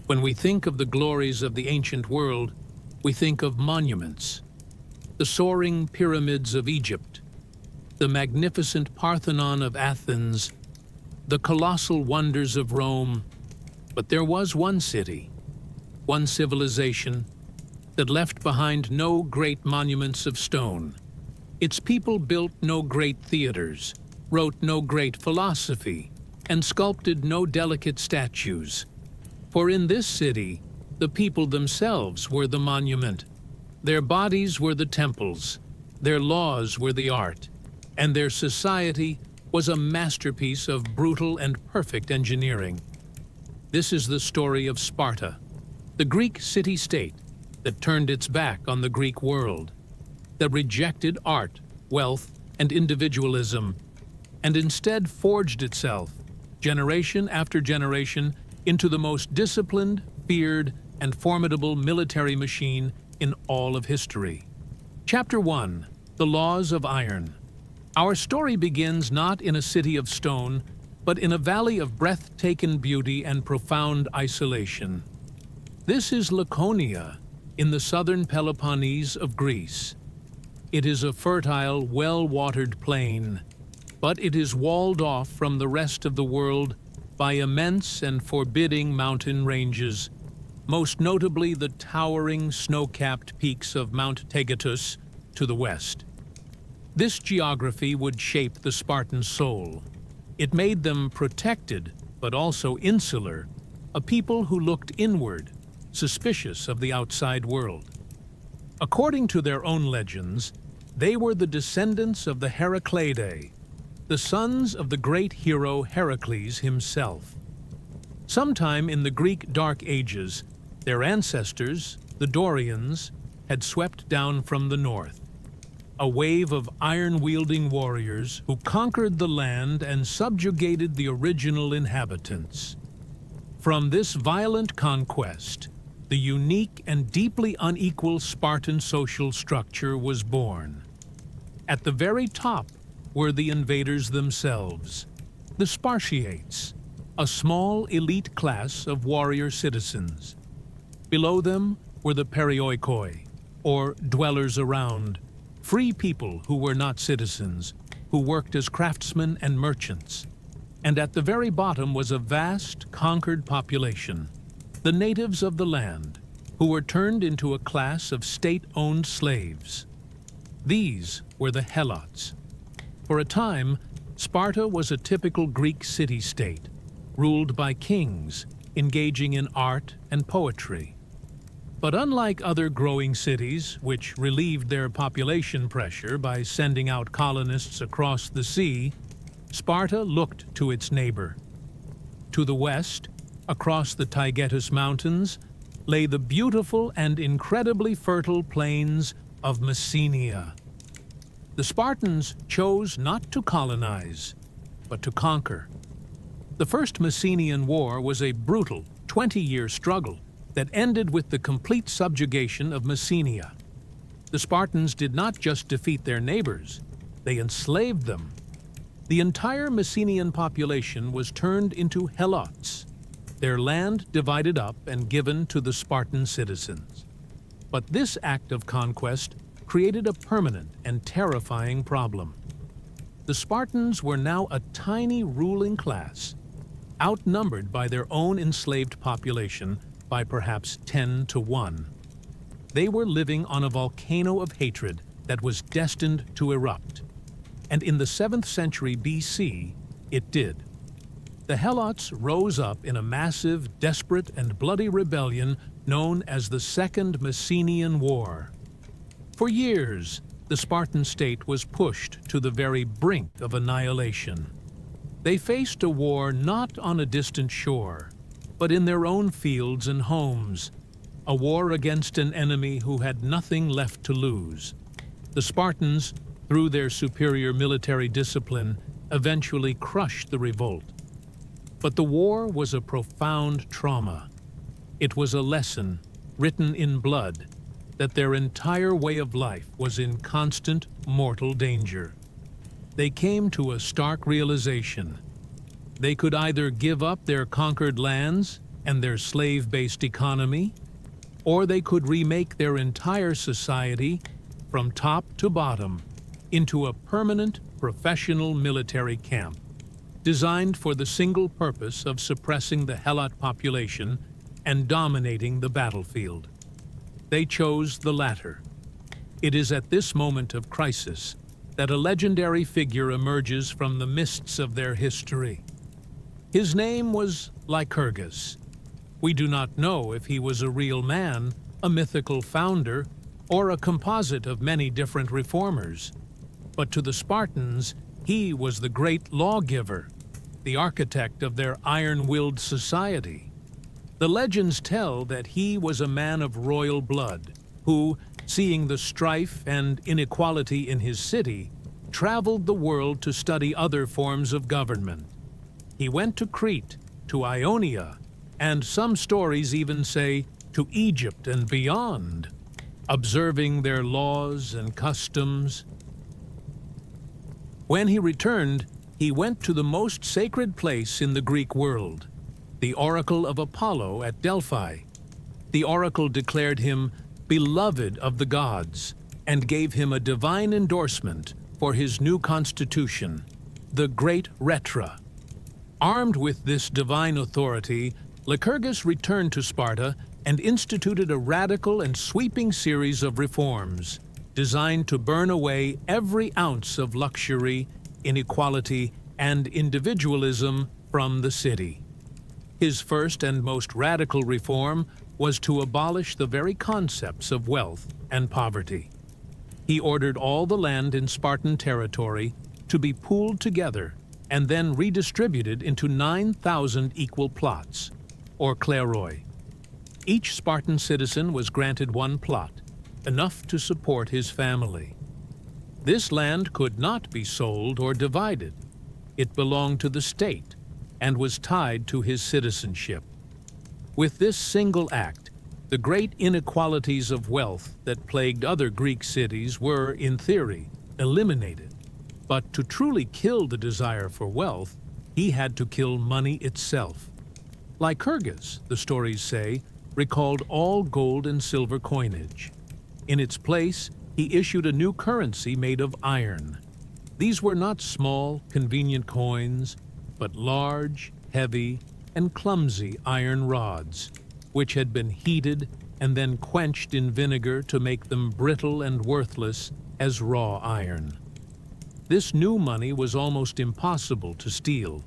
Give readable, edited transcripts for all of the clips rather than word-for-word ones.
When we think of the glories of the ancient world, we think of monuments, the soaring pyramids of Egypt, the magnificent Parthenon of Athens, the colossal wonders of Rome. But there was one city, one civilization, that left behind no great monuments of stone. Its people built no great theaters, wrote no great philosophy, and sculpted no delicate statues. For in this city, the people themselves were the monument. Their bodies were the temples, their laws were the art, and their society was a masterpiece of brutal and perfect engineering. This is the story of Sparta, the Greek city-state that turned its back on the Greek world, that rejected art, wealth, and individualism, and instead forged itself, generation after generation, into the most disciplined, feared, and formidable military machine in all of history. Chapter 1. The Laws of Iron. Our story begins not in a city of stone, but in a valley of breathtaking beauty and profound isolation. This is Laconia, in the southern Peloponnese of Greece. It is a fertile, well-watered plain, but it is walled off from the rest of the world by immense and forbidding mountain ranges, most notably the towering snow-capped peaks of Mount Taygetus to the west. This geography would shape the Spartan soul. It made them protected, but also insular, a people who looked inward, suspicious of the outside world. According to their own legends, they were the descendants of the Heracleidae, the sons of the great hero Heracles himself. Sometime in the Greek Dark Ages, their ancestors, the Dorians, had swept down from the north, a wave of iron-wielding warriors who conquered the land and subjugated the original inhabitants. From this violent conquest, the unique and deeply unequal Spartan social structure was born. At the very top were the invaders themselves, the Spartiates, a small elite class of warrior citizens. Below them were the Perioikoi, or dwellers around, free people who were not citizens, who worked as craftsmen and merchants. And at the very bottom was a vast, conquered population, the natives of the land, who were turned into a class of state-owned slaves. These were the Helots. For a time, Sparta was a typical Greek city-state, ruled by kings, engaging in art and poetry. But unlike other growing cities, which relieved their population pressure by sending out colonists across the sea, Sparta looked to its neighbor. To the west, across the Taygetus Mountains, lay the beautiful and incredibly fertile plains of Messenia. The Spartans chose not to colonize, but to conquer. The First Messenian War was a brutal 20-year struggle that ended with the complete subjugation of Messenia. The Spartans did not just defeat their neighbors, they enslaved them. The entire Messenian population was turned into Helots, their land divided up and given to the Spartan citizens. But this act of conquest created a permanent and terrifying problem. The Spartans were now a tiny ruling class, outnumbered by their own enslaved population by perhaps 10 to 1. They were living on a volcano of hatred that was destined to erupt. And in the 7th century BC, it did. The Helots rose up in a massive, desperate, and bloody rebellion known as the Second Messenian War. For years, the Spartan state was pushed to the very brink of annihilation. They faced a war not on a distant shore, but in their own fields and homes, a war against an enemy who had nothing left to lose. The Spartans, through their superior military discipline, eventually crushed the revolt. But the war was a profound trauma. It was a lesson, written in blood, that their entire way of life was in constant mortal danger. They came to a stark realization. They could either give up their conquered lands and their slave-based economy, or they could remake their entire society from top to bottom into a permanent professional military camp, designed for the single purpose of suppressing the Helot population and dominating the battlefield. They chose the latter. It is at this moment of crisis that a legendary figure emerges from the mists of their history. His name was Lycurgus. We do not know if he was a real man, a mythical founder, or a composite of many different reformers. But to the Spartans, he was the great lawgiver, the architect of their iron-willed society. The legends tell that he was a man of royal blood, who, seeing the strife and inequality in his city, traveled the world to study other forms of government. He went to Crete, to Ionia, and some stories even say to Egypt and beyond, observing their laws and customs. When he returned, he went to the most sacred place in the Greek world, the oracle of Apollo at Delphi. The oracle declared him beloved of the gods and gave him a divine endorsement for his new constitution, the Great Retra. Armed with this divine authority, Lycurgus returned to Sparta and instituted a radical and sweeping series of reforms designed to burn away every ounce of luxury, inequality, and individualism from the city. His first and most radical reform was to abolish the very concepts of wealth and poverty. He ordered all the land in Spartan territory to be pooled together and then redistributed into 9,000 equal plots, or kleroi. Each Spartan citizen was granted one plot, enough to support his family. This land could not be sold or divided. It belonged to the state and was tied to his citizenship. With this single act, the great inequalities of wealth that plagued other Greek cities were, in theory, eliminated. But to truly kill the desire for wealth, he had to kill money itself. Lycurgus, the stories say, recalled all gold and silver coinage. In its place, he issued a new currency made of iron. These were not small, convenient coins, but large, heavy, and clumsy iron rods, which had been heated and then quenched in vinegar to make them brittle and worthless as raw iron. This new money was almost impossible to steal,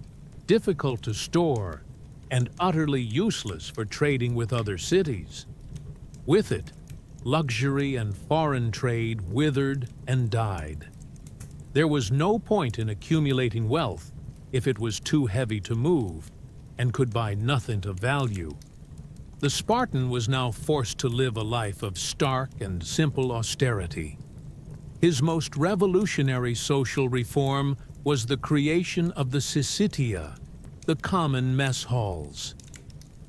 difficult to store, and utterly useless for trading with other cities. With it, luxury and foreign trade withered and died. There was no point in accumulating wealth if it was too heavy to move and could buy nothing of value. The Spartan was now forced to live a life of stark and simple austerity. His most revolutionary social reform was the creation of the Syssitia, the common mess halls.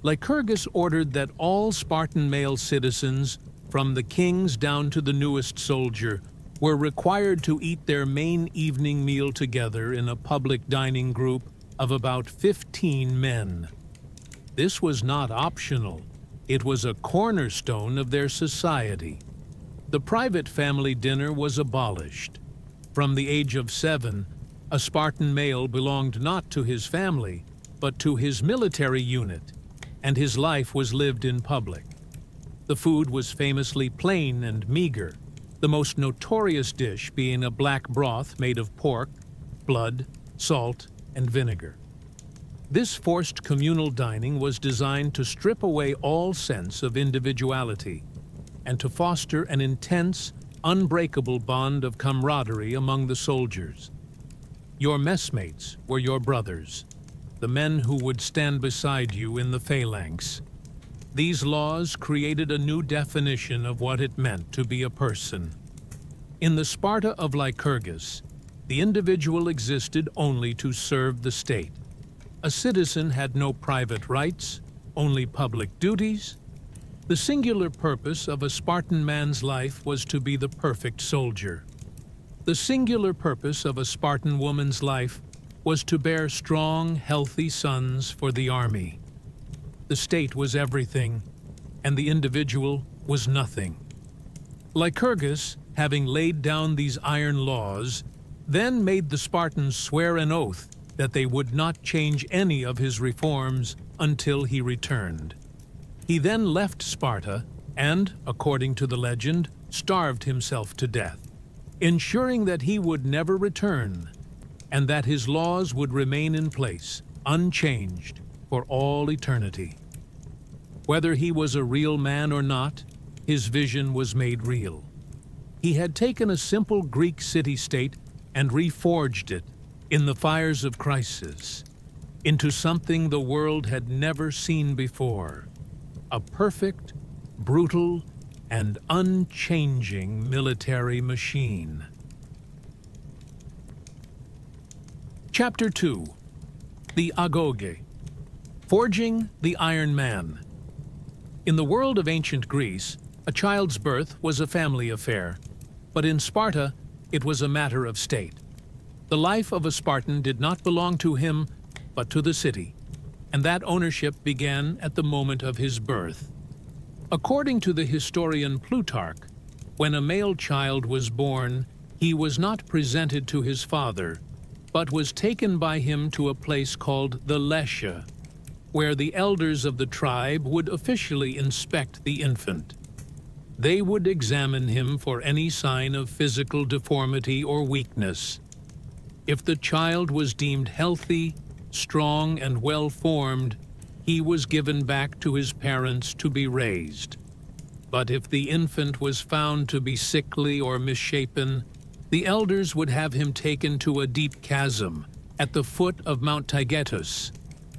Lycurgus ordered that all Spartan male citizens, from the kings down to the newest soldier, were required to eat their main evening meal together in a public dining group of about 15 men. This was not optional. It was a cornerstone of their society. The private family dinner was abolished. From the age of 7, a Spartan male belonged not to his family, but to his military unit, and his life was lived in public. The food was famously plain and meager, the most notorious dish being a black broth made of pork, blood, salt, and vinegar. This forced communal dining was designed to strip away all sense of individuality and to foster an intense, unbreakable bond of camaraderie among the soldiers. Your messmates were your brothers, the men who would stand beside you in the phalanx. These laws created a new definition of what it meant to be a person. In the Sparta of Lycurgus, the individual existed only to serve the state. A citizen had no private rights, only public duties. The singular purpose of a Spartan man's life was to be the perfect soldier. The singular purpose of a Spartan woman's life was to bear strong, healthy sons for the army. the state was everything, and the individual was nothing. Lycurgus, having laid down these iron laws, then made the Spartans swear an oath that they would not change any of his reforms until he returned. He then left Sparta and, according to the legend, starved himself to death, ensuring that he would never return and that his laws would remain in place, unchanged, for all eternity. Whether he was a real man or not, his vision was made real. He had taken a simple Greek city-state and reforged it in the fires of crisis into something the world had never seen before, a perfect, brutal, and unchanging military machine. Chapter 2. The Agoge. Forging the Iron Man. In the world of ancient Greece, a child's birth was a family affair, but in Sparta, it was a matter of state. The life of a Spartan did not belong to him, but to the city, and that ownership began at the moment of his birth. According to the historian Plutarch, when a male child was born, he was not presented to his father, but was taken by him to a place called the Lesha, where the elders of the tribe would officially inspect the infant. They would examine him for any sign of physical deformity or weakness. If the child was deemed healthy, strong, and well-formed, he was given back to his parents to be raised. But if the infant was found to be sickly or misshapen, the elders would have him taken to a deep chasm at the foot of Mount Taygetus,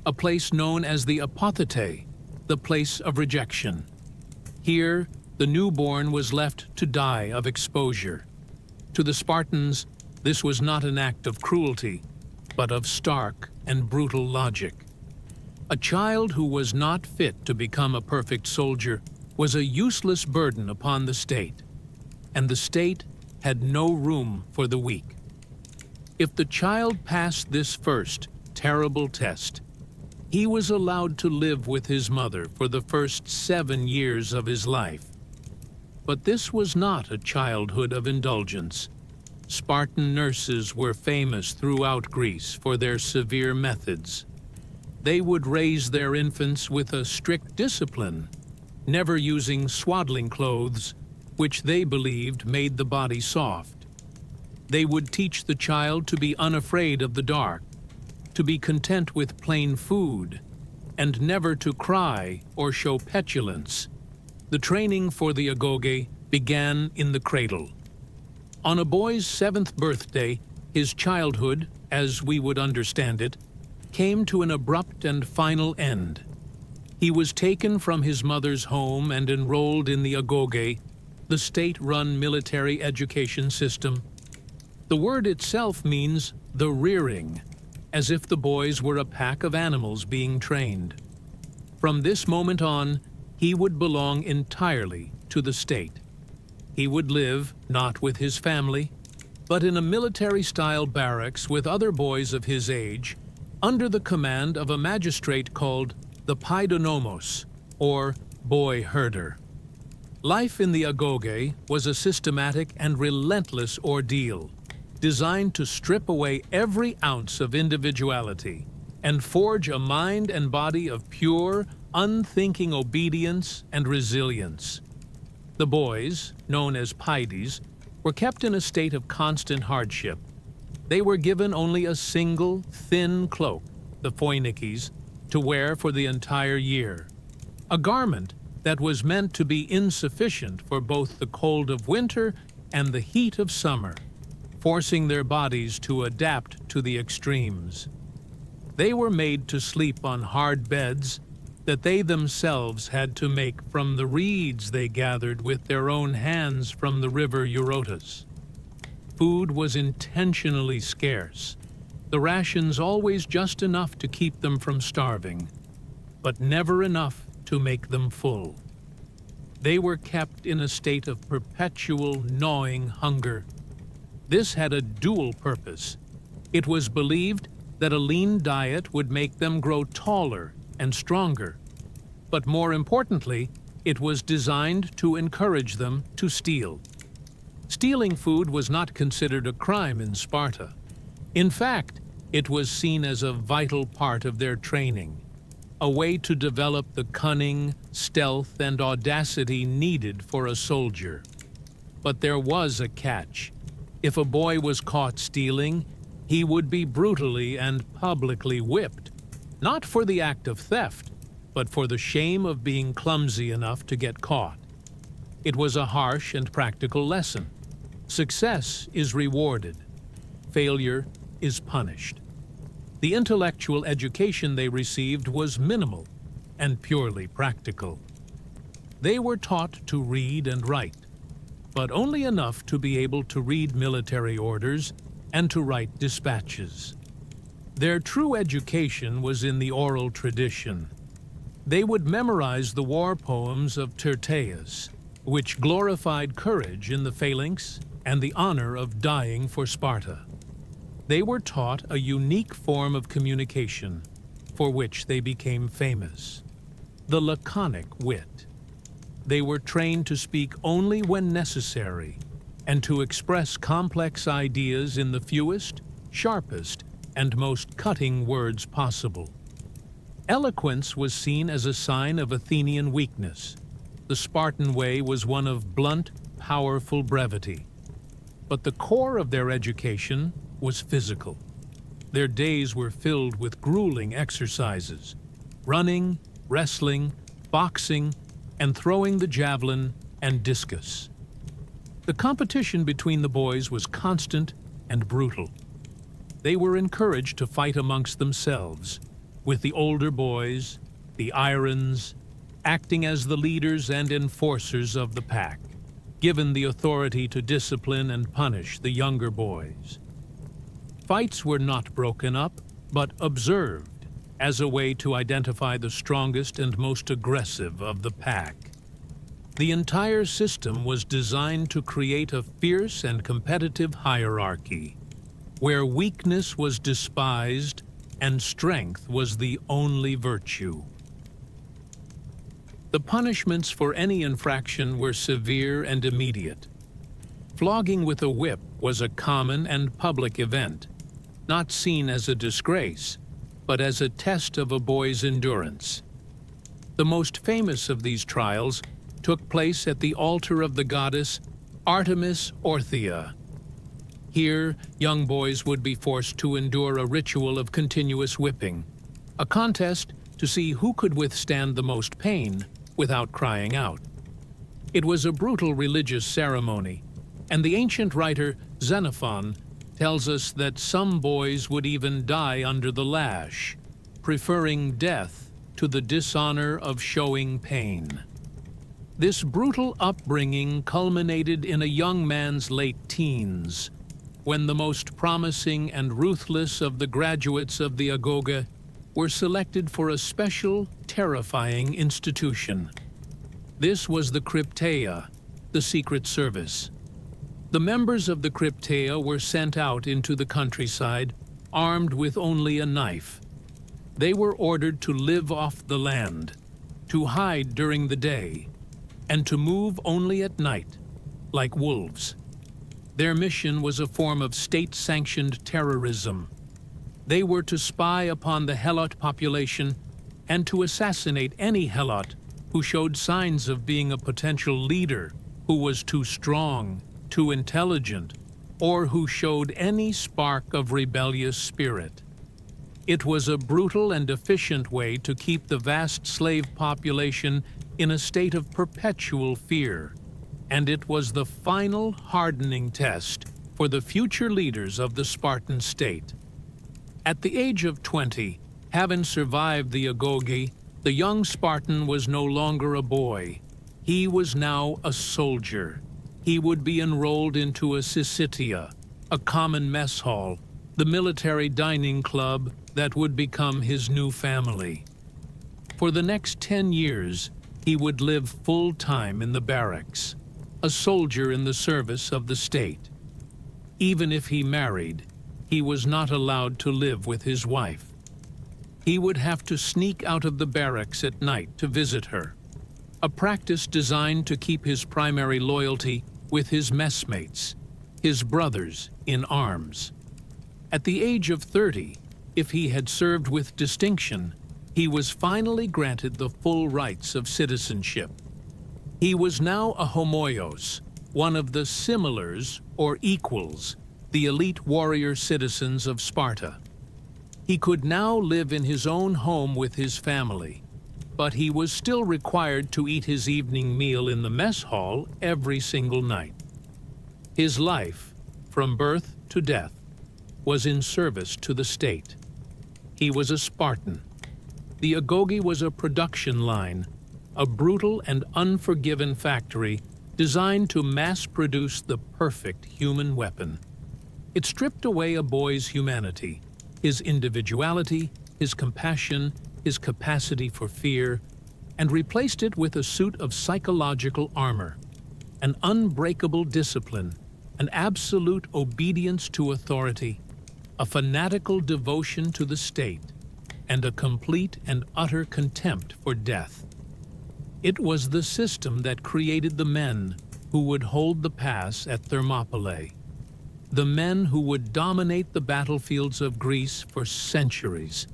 a place known as the Apothete, the place of rejection. Here, the newborn was left to die of exposure. To the Spartans, this was not an act of cruelty, but of stark and brutal logic. A child who was not fit to become a perfect soldier was a useless burden upon the state, and the state had no room for the weak. If the child passed this first, terrible test, he was allowed to live with his mother for the first 7 years of his life. But this was not a childhood of indulgence. Spartan nurses were famous throughout Greece for their severe methods. They would raise their infants with a strict discipline, never using swaddling clothes, which they believed made the body soft. They would teach the child to be unafraid of the dark, to be content with plain food, and never to cry or show petulance. The training for the Agoge began in the cradle. On a boy's 7th birthday, his childhood, as we would understand it, came to an abrupt and final end. He was taken from his mother's home and enrolled in the Agoge, the state-run military education system. The word itself means the rearing, as if the boys were a pack of animals being trained. From this moment on, he would belong entirely to the state. He would live, not with his family, but in a military-style barracks with other boys of his age, under the command of a magistrate called the Paidonomos, or boy herder. Life in the Agoge was a systematic and relentless ordeal, designed to strip away every ounce of individuality and forge a mind and body of pure, unthinking obedience and resilience. The boys, known as Paides, were kept in a state of constant hardship. They were given only a single, thin cloak, the phoinikes, to wear for the entire year, a garment that was meant to be insufficient for both the cold of winter and the heat of summer, forcing their bodies to adapt to the extremes. They were made to sleep on hard beds that they themselves had to make from the reeds they gathered with their own hands from the river Eurotas. Food was intentionally scarce, the rations always just enough to keep them from starving, but never enough to make them full. They were kept in a state of perpetual gnawing hunger. This had a dual purpose. It was believed that a lean diet would make them grow taller and stronger, But more importantly, it was designed to encourage them to steal. Stealing food was not considered a crime in Sparta. In fact, it was seen as a vital part of their training, a way to develop the cunning, stealth, and audacity needed for a soldier. But there was a catch. If a boy was caught stealing, he would be brutally and publicly whipped, not for the act of theft, but for the shame of being clumsy enough to get caught. It was a harsh and practical lesson. Success is rewarded. Failure is punished. The intellectual education they received was minimal and purely practical. They were taught to read and write, but only enough to be able to read military orders and to write dispatches. Their true education was in the oral tradition. They would memorize the war poems of Tyrtaeus, which glorified courage in the phalanx and the honor of dying for Sparta. They were taught a unique form of communication, for which they became famous: the laconic wit. They were trained to speak only when necessary, and to express complex ideas in the fewest, sharpest, and most cutting words possible. Eloquence was seen as a sign of Athenian weakness. The Spartan way was one of blunt, powerful brevity. But the core of their education was physical. Their days were filled with grueling exercises: running, wrestling, boxing, and throwing the javelin and discus. The competition between the boys was constant and brutal. They were encouraged to fight amongst themselves, with the older boys, the Irons, acting as the leaders and enforcers of the pack, given the authority to discipline and punish the younger boys. Fights were not broken up, but observed as a way to identify the strongest and most aggressive of the pack. The entire system was designed to create a fierce and competitive hierarchy, where weakness was despised and strength was the only virtue. The punishments for any infraction were severe and immediate. Flogging with a whip was a common and public event, not seen as a disgrace, but as a test of a boy's endurance. The most famous of these trials took place at the altar of the goddess Artemis Orthia. Here, young boys would be forced to endure a ritual of continuous whipping, a contest to see who could withstand the most pain without crying out. It was a brutal religious ceremony, and the ancient writer Xenophon tells us that some boys would even die under the lash, preferring death to the dishonor of showing pain. This brutal upbringing culminated in a young man's late teens, when the most promising and ruthless of the graduates of the Agoge were selected for a special, terrifying institution. This was the Crypteia, the secret service. The members of the Crypteia were sent out into the countryside, armed with only a knife. They were ordered to live off the land, to hide during the day, and to move only at night, like wolves. Their mission was a form of state-sanctioned terrorism. They were to spy upon the Helot population and to assassinate any Helot who showed signs of being a potential leader, who was too strong, too intelligent, or who showed any spark of rebellious spirit. It was a brutal and efficient way to keep the vast slave population in a state of perpetual fear, and it was the final hardening test for the future leaders of the Spartan state. At the age of 20, having survived the Agoge, the young Spartan was no longer a boy. He was now a soldier. He would be enrolled into a syssitia, a common mess hall, the military dining club that would become his new family. For the next 10 years, he would live full-time in the barracks, a soldier in the service of the state. Even if he married, he was not allowed to live with his wife. He would have to sneak out of the barracks at night to visit her, a practice designed to keep his primary loyalty with his messmates, his brothers in arms. At the age of 30, if he had served with distinction, he was finally granted the full rights of citizenship. He was now a homoios, one of the similars or equals, the elite warrior citizens of Sparta. He could now live in his own home with his family, but he was still required to eat his evening meal in the mess hall every single night. His life, from birth to death, was in service to the state. He was a Spartan. The Agoge was a production line, a brutal and unforgiven factory designed to mass-produce the perfect human weapon. It stripped away a boy's humanity, his individuality, his compassion, his capacity for fear, and replaced it with a suit of psychological armor, an unbreakable discipline, an absolute obedience to authority, a fanatical devotion to the state, and a complete and utter contempt for death. It was the system that created the men who would hold the pass at Thermopylae, the men who would dominate the battlefields of Greece for centuries.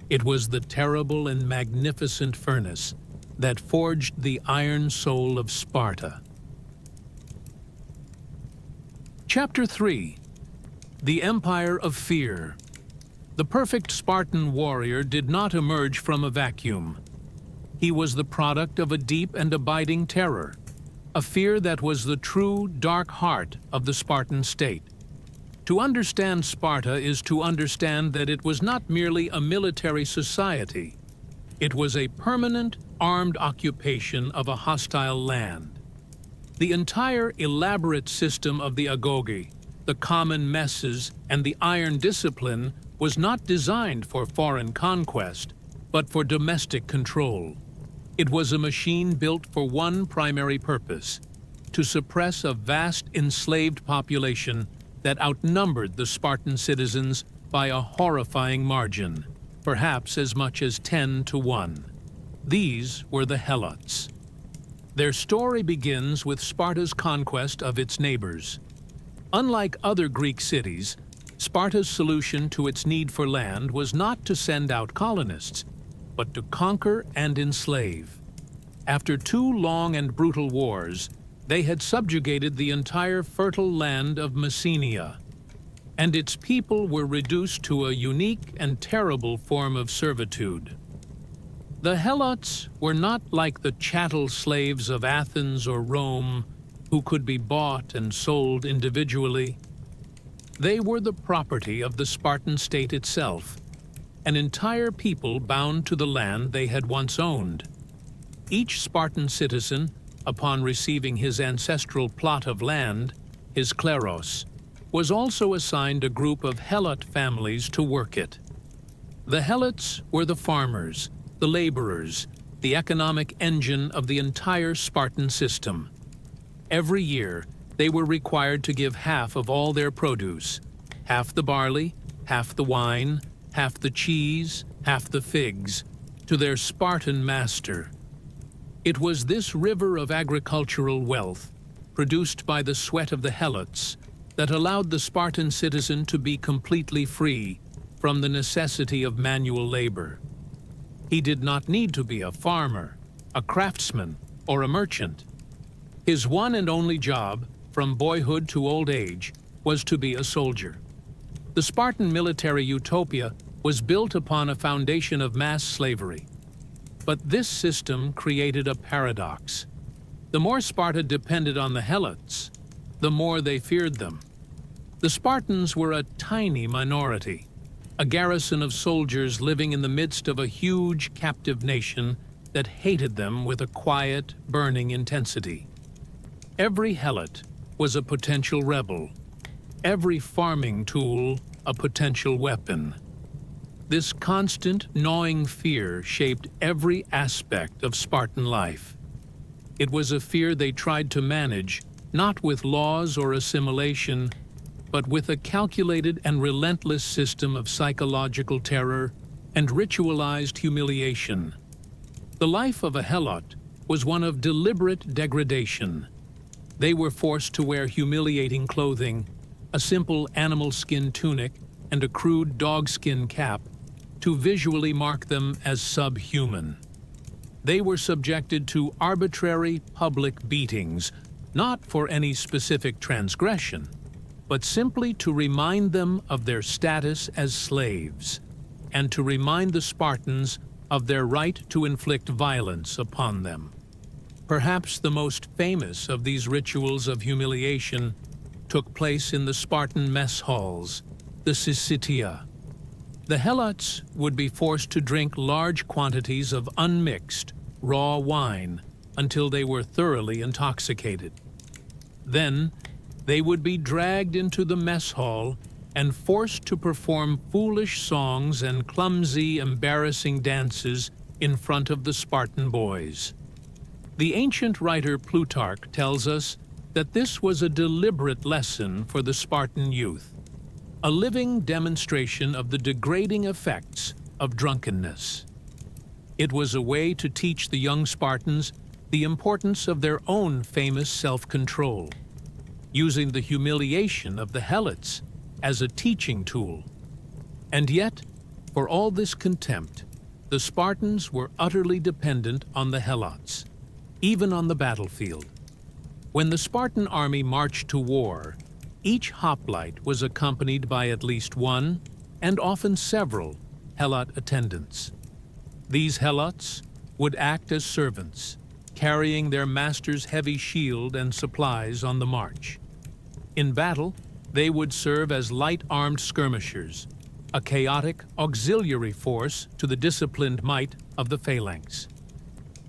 It was the terrible and magnificent furnace that forged the iron soul of Sparta. Chapter 3. The Empire of Fear. The perfect Spartan warrior did not emerge from a vacuum. He was the product of a deep and abiding terror, a fear that was the true dark heart of the Spartan state. To understand Sparta is to understand that it was not merely a military society. It was a permanent, armed occupation of a hostile land. The entire elaborate system of the Agoge, the common messes, and the iron discipline was not designed for foreign conquest, but for domestic control. It was a machine built for one primary purpose: to suppress a vast enslaved population that outnumbered the Spartan citizens by a horrifying margin, perhaps as much as 10 to 1. These were the Helots. Their story begins with Sparta's conquest of its neighbors. Unlike other Greek cities, Sparta's solution to its need for land was not to send out colonists, but to conquer and enslave. After 2 long and brutal wars, they had subjugated the entire fertile land of Messenia, and its people were reduced to a unique and terrible form of servitude. The Helots were not like the chattel slaves of Athens or Rome, who could be bought and sold individually. They were the property of the Spartan state itself, an entire people bound to the land they had once owned. Each Spartan citizen, upon receiving his ancestral plot of land, his kleros, was also assigned a group of Helot families to work it. The Helots were the farmers, the laborers, the economic engine of the entire Spartan system. Every year, they were required to give half of all their produce, half the barley, half the wine, half the cheese, half the figs, to their Spartan master. It was this river of agricultural wealth, produced by the sweat of the Helots, that allowed the Spartan citizen to be completely free from the necessity of manual labor. He did not need to be a farmer, a craftsman, or a merchant. His one and only job, from boyhood to old age, was to be a soldier. The Spartan military utopia was built upon a foundation of mass slavery. But this system created a paradox. The more Sparta depended on the Helots, the more they feared them. The Spartans were a tiny minority, a garrison of soldiers living in the midst of a huge captive nation that hated them with a quiet, burning intensity. Every Helot was a potential rebel, every farming tool a potential weapon. This constant, gnawing fear shaped every aspect of Spartan life. It was a fear they tried to manage, not with laws or assimilation, but with a calculated and relentless system of psychological terror, and ritualized humiliation. The life of a Helot was one of deliberate degradation. They were forced to wear humiliating clothing, a simple animal skin tunic and a crude dogskin cap, to visually mark them as subhuman. They were subjected to arbitrary public beatings, not for any specific transgression, but simply to remind them of their status as slaves, and to remind the Spartans of their right to inflict violence upon them. Perhaps the most famous of these rituals of humiliation took place in the Spartan mess halls, the Syssitia. The Helots would be forced to drink large quantities of unmixed, raw wine until they were thoroughly intoxicated. Then, they would be dragged into the mess hall and forced to perform foolish songs and clumsy, embarrassing dances in front of the Spartan boys. The ancient writer Plutarch tells us that this was a deliberate lesson for the Spartan youth, a living demonstration of the degrading effects of drunkenness. It was a way to teach the young Spartans the importance of their own famous self-control, using the humiliation of the Helots as a teaching tool. And yet, for all this contempt, the Spartans were utterly dependent on the Helots, even on the battlefield. When the Spartan army marched to war, each hoplite was accompanied by at least one, and often several, Helot attendants. These Helots would act as servants, carrying their master's heavy shield and supplies on the march. In battle, they would serve as light-armed skirmishers, a chaotic auxiliary force to the disciplined might of the phalanx.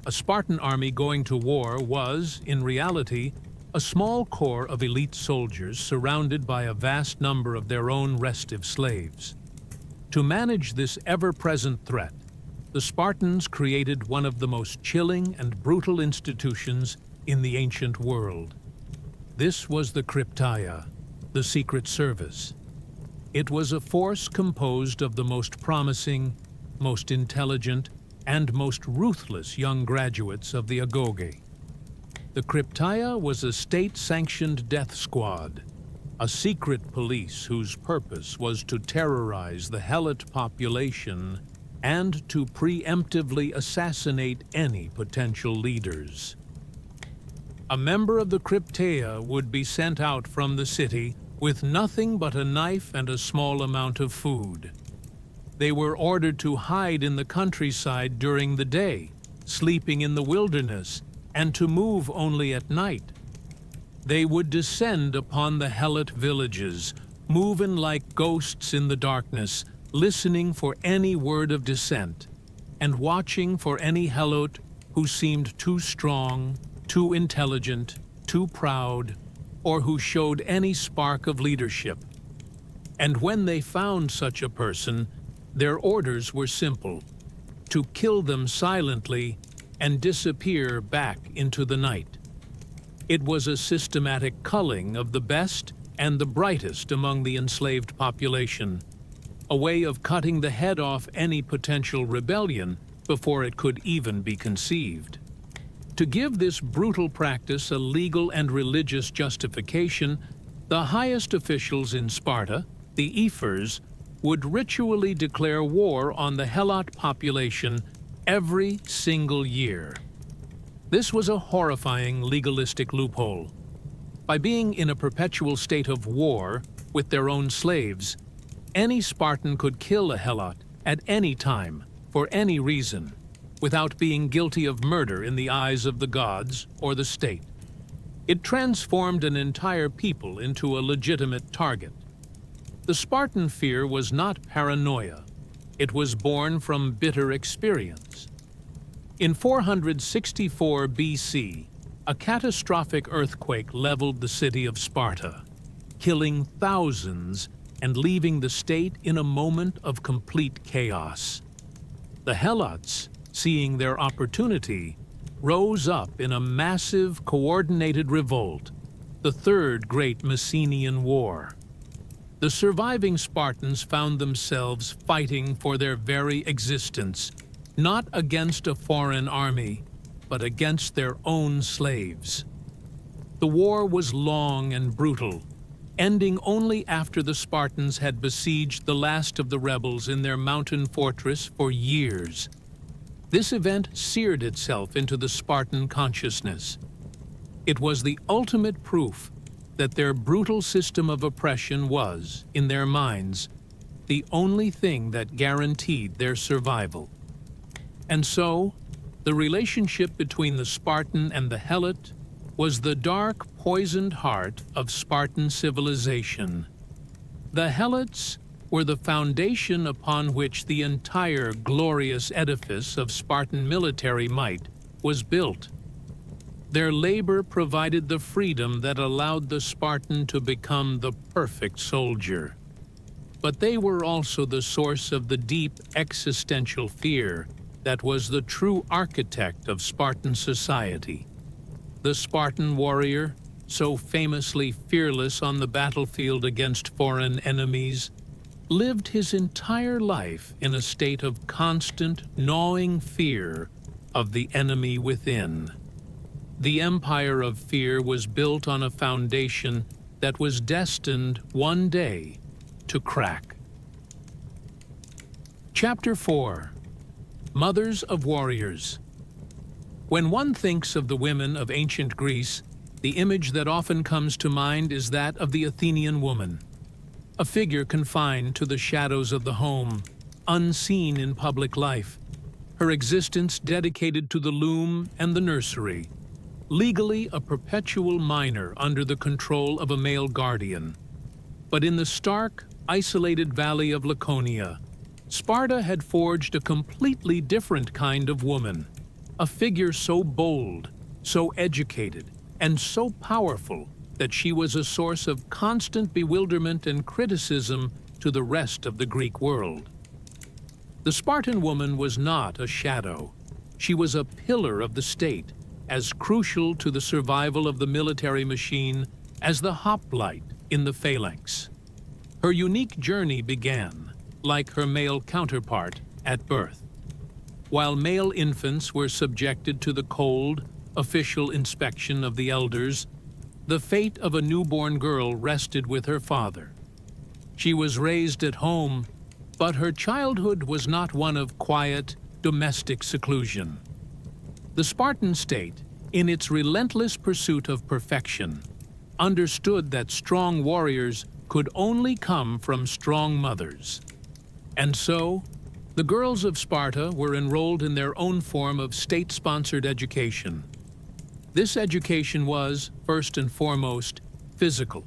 A Spartan army going to war was, in reality, a small corps of elite soldiers surrounded by a vast number of their own restive slaves. To manage this ever-present threat, the Spartans created one of the most chilling and brutal institutions in the ancient world. This was the Cryptaia, the Secret Service. It was a force composed of the most promising, most intelligent, and most ruthless young graduates of the Agoge. The Cryptaia was a state-sanctioned death squad, a secret police whose purpose was to terrorize the Helot population and to preemptively assassinate any potential leaders. A member of the Cryptaia would be sent out from the city with nothing but a knife and a small amount of food. They were ordered to hide in the countryside during the day, sleeping in the wilderness, and to move only at night. They would descend upon the Helot villages, moving like ghosts in the darkness, listening for any word of dissent, and watching for any Helot who seemed too strong, too intelligent, too proud, or who showed any spark of leadership. And when they found such a person, their orders were simple: to kill them silently and disappear back into the night. It was a systematic culling of the best and the brightest among the enslaved population, a way of cutting the head off any potential rebellion before it could even be conceived. To give this brutal practice a legal and religious justification, the highest officials in Sparta, the ephors, would ritually declare war on the Helot population every single year. This was a horrifying legalistic loophole. By being in a perpetual state of war with their own slaves, any Spartan could kill a Helot at any time, for any reason, without being guilty of murder in the eyes of the gods or the state. It transformed an entire people into a legitimate target. The Spartan fear was not paranoia. It was born from bitter experience. In 464 BC, a catastrophic earthquake leveled the city of Sparta, killing thousands and leaving the state in a moment of complete chaos. The Helots, seeing their opportunity, rose up in a massive, coordinated revolt, the Third Great Messenian War. The surviving Spartans found themselves fighting for their very existence, not against a foreign army, but against their own slaves. The war was long and brutal, ending only after the Spartans had besieged the last of the rebels in their mountain fortress for years. This event seared itself into the Spartan consciousness. It was the ultimate proof that their brutal system of oppression was, in their minds, the only thing that guaranteed their survival. And so, the relationship between the Spartan and the Helot was the dark, poisoned heart of Spartan civilization. The Helots were the foundation upon which the entire glorious edifice of Spartan military might was built. Their labor provided the freedom that allowed the Spartan to become the perfect soldier. But they were also the source of the deep existential fear that was the true architect of Spartan society. The Spartan warrior, so famously fearless on the battlefield against foreign enemies, lived his entire life in a state of constant, gnawing fear of the enemy within. The empire of fear was built on a foundation that was destined one day to crack. Chapter 4. Mothers of Warriors. When one thinks of the women of ancient Greece, the image that often comes to mind is that of the Athenian woman, a figure confined to the shadows of the home, unseen in public life, her existence dedicated to the loom and the nursery, legally a perpetual minor under the control of a male guardian. But in the stark, isolated valley of Laconia, Sparta had forged a completely different kind of woman, a figure so bold, so educated, and so powerful that she was a source of constant bewilderment and criticism to the rest of the Greek world. The Spartan woman was not a shadow. She was a pillar of the state, as crucial to the survival of the military machine as the hoplite in the phalanx. Her unique journey began, like her male counterpart, at birth. While male infants were subjected to the cold, official inspection of the elders, the fate of a newborn girl rested with her father. She was raised at home, but her childhood was not one of quiet, domestic seclusion. The Spartan state, in its relentless pursuit of perfection, understood that strong warriors could only come from strong mothers. And so, the girls of Sparta were enrolled in their own form of state-sponsored education. This education was, first and foremost, physical.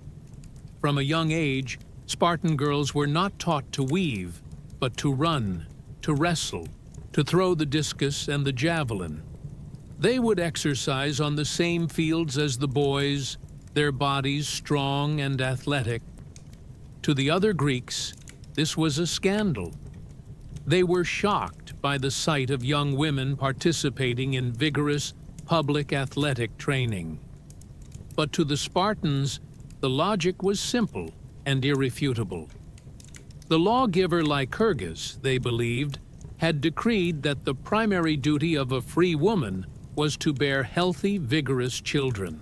From a young age, Spartan girls were not taught to weave, but to run, to wrestle, to throw the discus and the javelin. They would exercise on the same fields as the boys, their bodies strong and athletic. To the other Greeks, this was a scandal. They were shocked by the sight of young women participating in vigorous public athletic training. But to the Spartans, the logic was simple and irrefutable. The lawgiver Lycurgus, they believed, had decreed that the primary duty of a free woman was to bear healthy, vigorous children.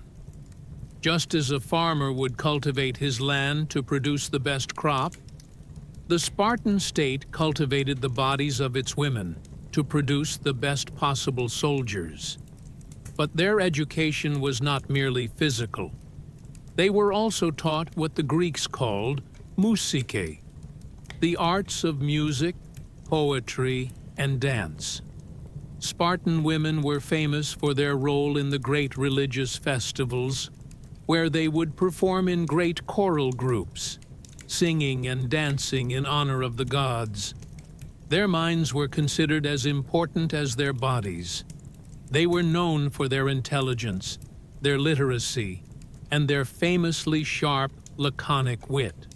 Just as a farmer would cultivate his land to produce the best crop, the Spartan state cultivated the bodies of its women to produce the best possible soldiers. But their education was not merely physical. They were also taught what the Greeks called musike, the arts of music, poetry, and dance. Spartan women were famous for their role in the great religious festivals, where they would perform in great choral groups, singing and dancing in honor of the gods. Their minds were considered as important as their bodies. They were known for their intelligence, their literacy, and their famously sharp, laconic wit.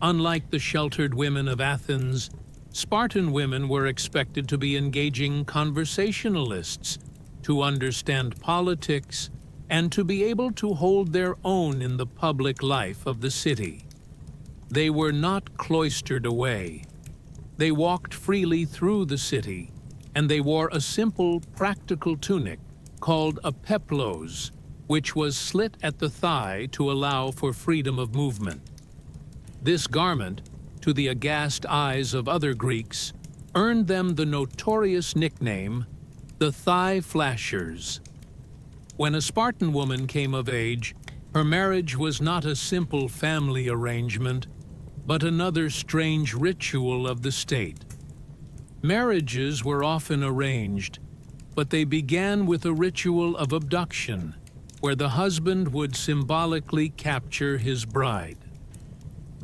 Unlike the sheltered women of Athens, Spartan women were expected to be engaging conversationalists, to understand politics, and to be able to hold their own in the public life of the city. They were not cloistered away. They walked freely through the city, and they wore a simple, practical tunic called a peplos, which was slit at the thigh to allow for freedom of movement. This garment, to the aghast eyes of other Greeks, earned them the notorious nickname, the thigh flashers. When a Spartan woman came of age, her marriage was not a simple family arrangement, but another strange ritual of the state. Marriages were often arranged, but they began with a ritual of abduction, where the husband would symbolically capture his bride.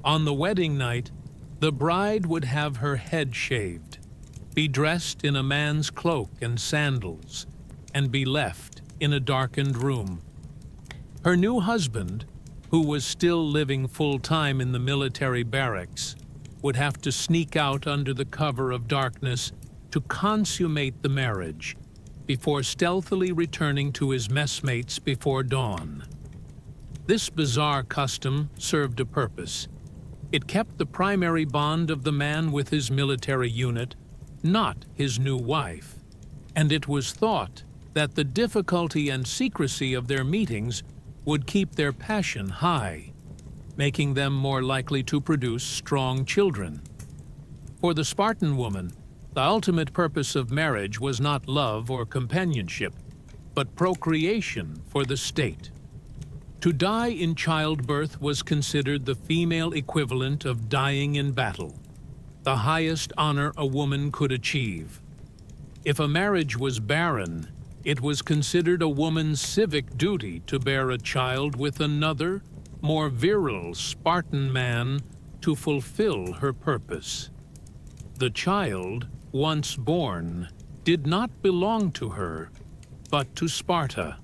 On the wedding night, the bride would have her head shaved, be dressed in a man's cloak and sandals, and be left in a darkened room. Her new husband, who was still living full-time in the military barracks, would have to sneak out under the cover of darkness to consummate the marriage, before stealthily returning to his messmates before dawn. This bizarre custom served a purpose. It kept the primary bond of the man with his military unit, not his new wife, and it was thought that the difficulty and secrecy of their meetings would keep their passion high, making them more likely to produce strong children. For the Spartan woman, the ultimate purpose of marriage was not love or companionship, but procreation for the state. To die in childbirth was considered the female equivalent of dying in battle, the highest honor a woman could achieve. If a marriage was barren, it was considered a woman's civic duty to bear a child with another, more virile Spartan man to fulfill her purpose. The child, once born, did not belong to her, but to Sparta.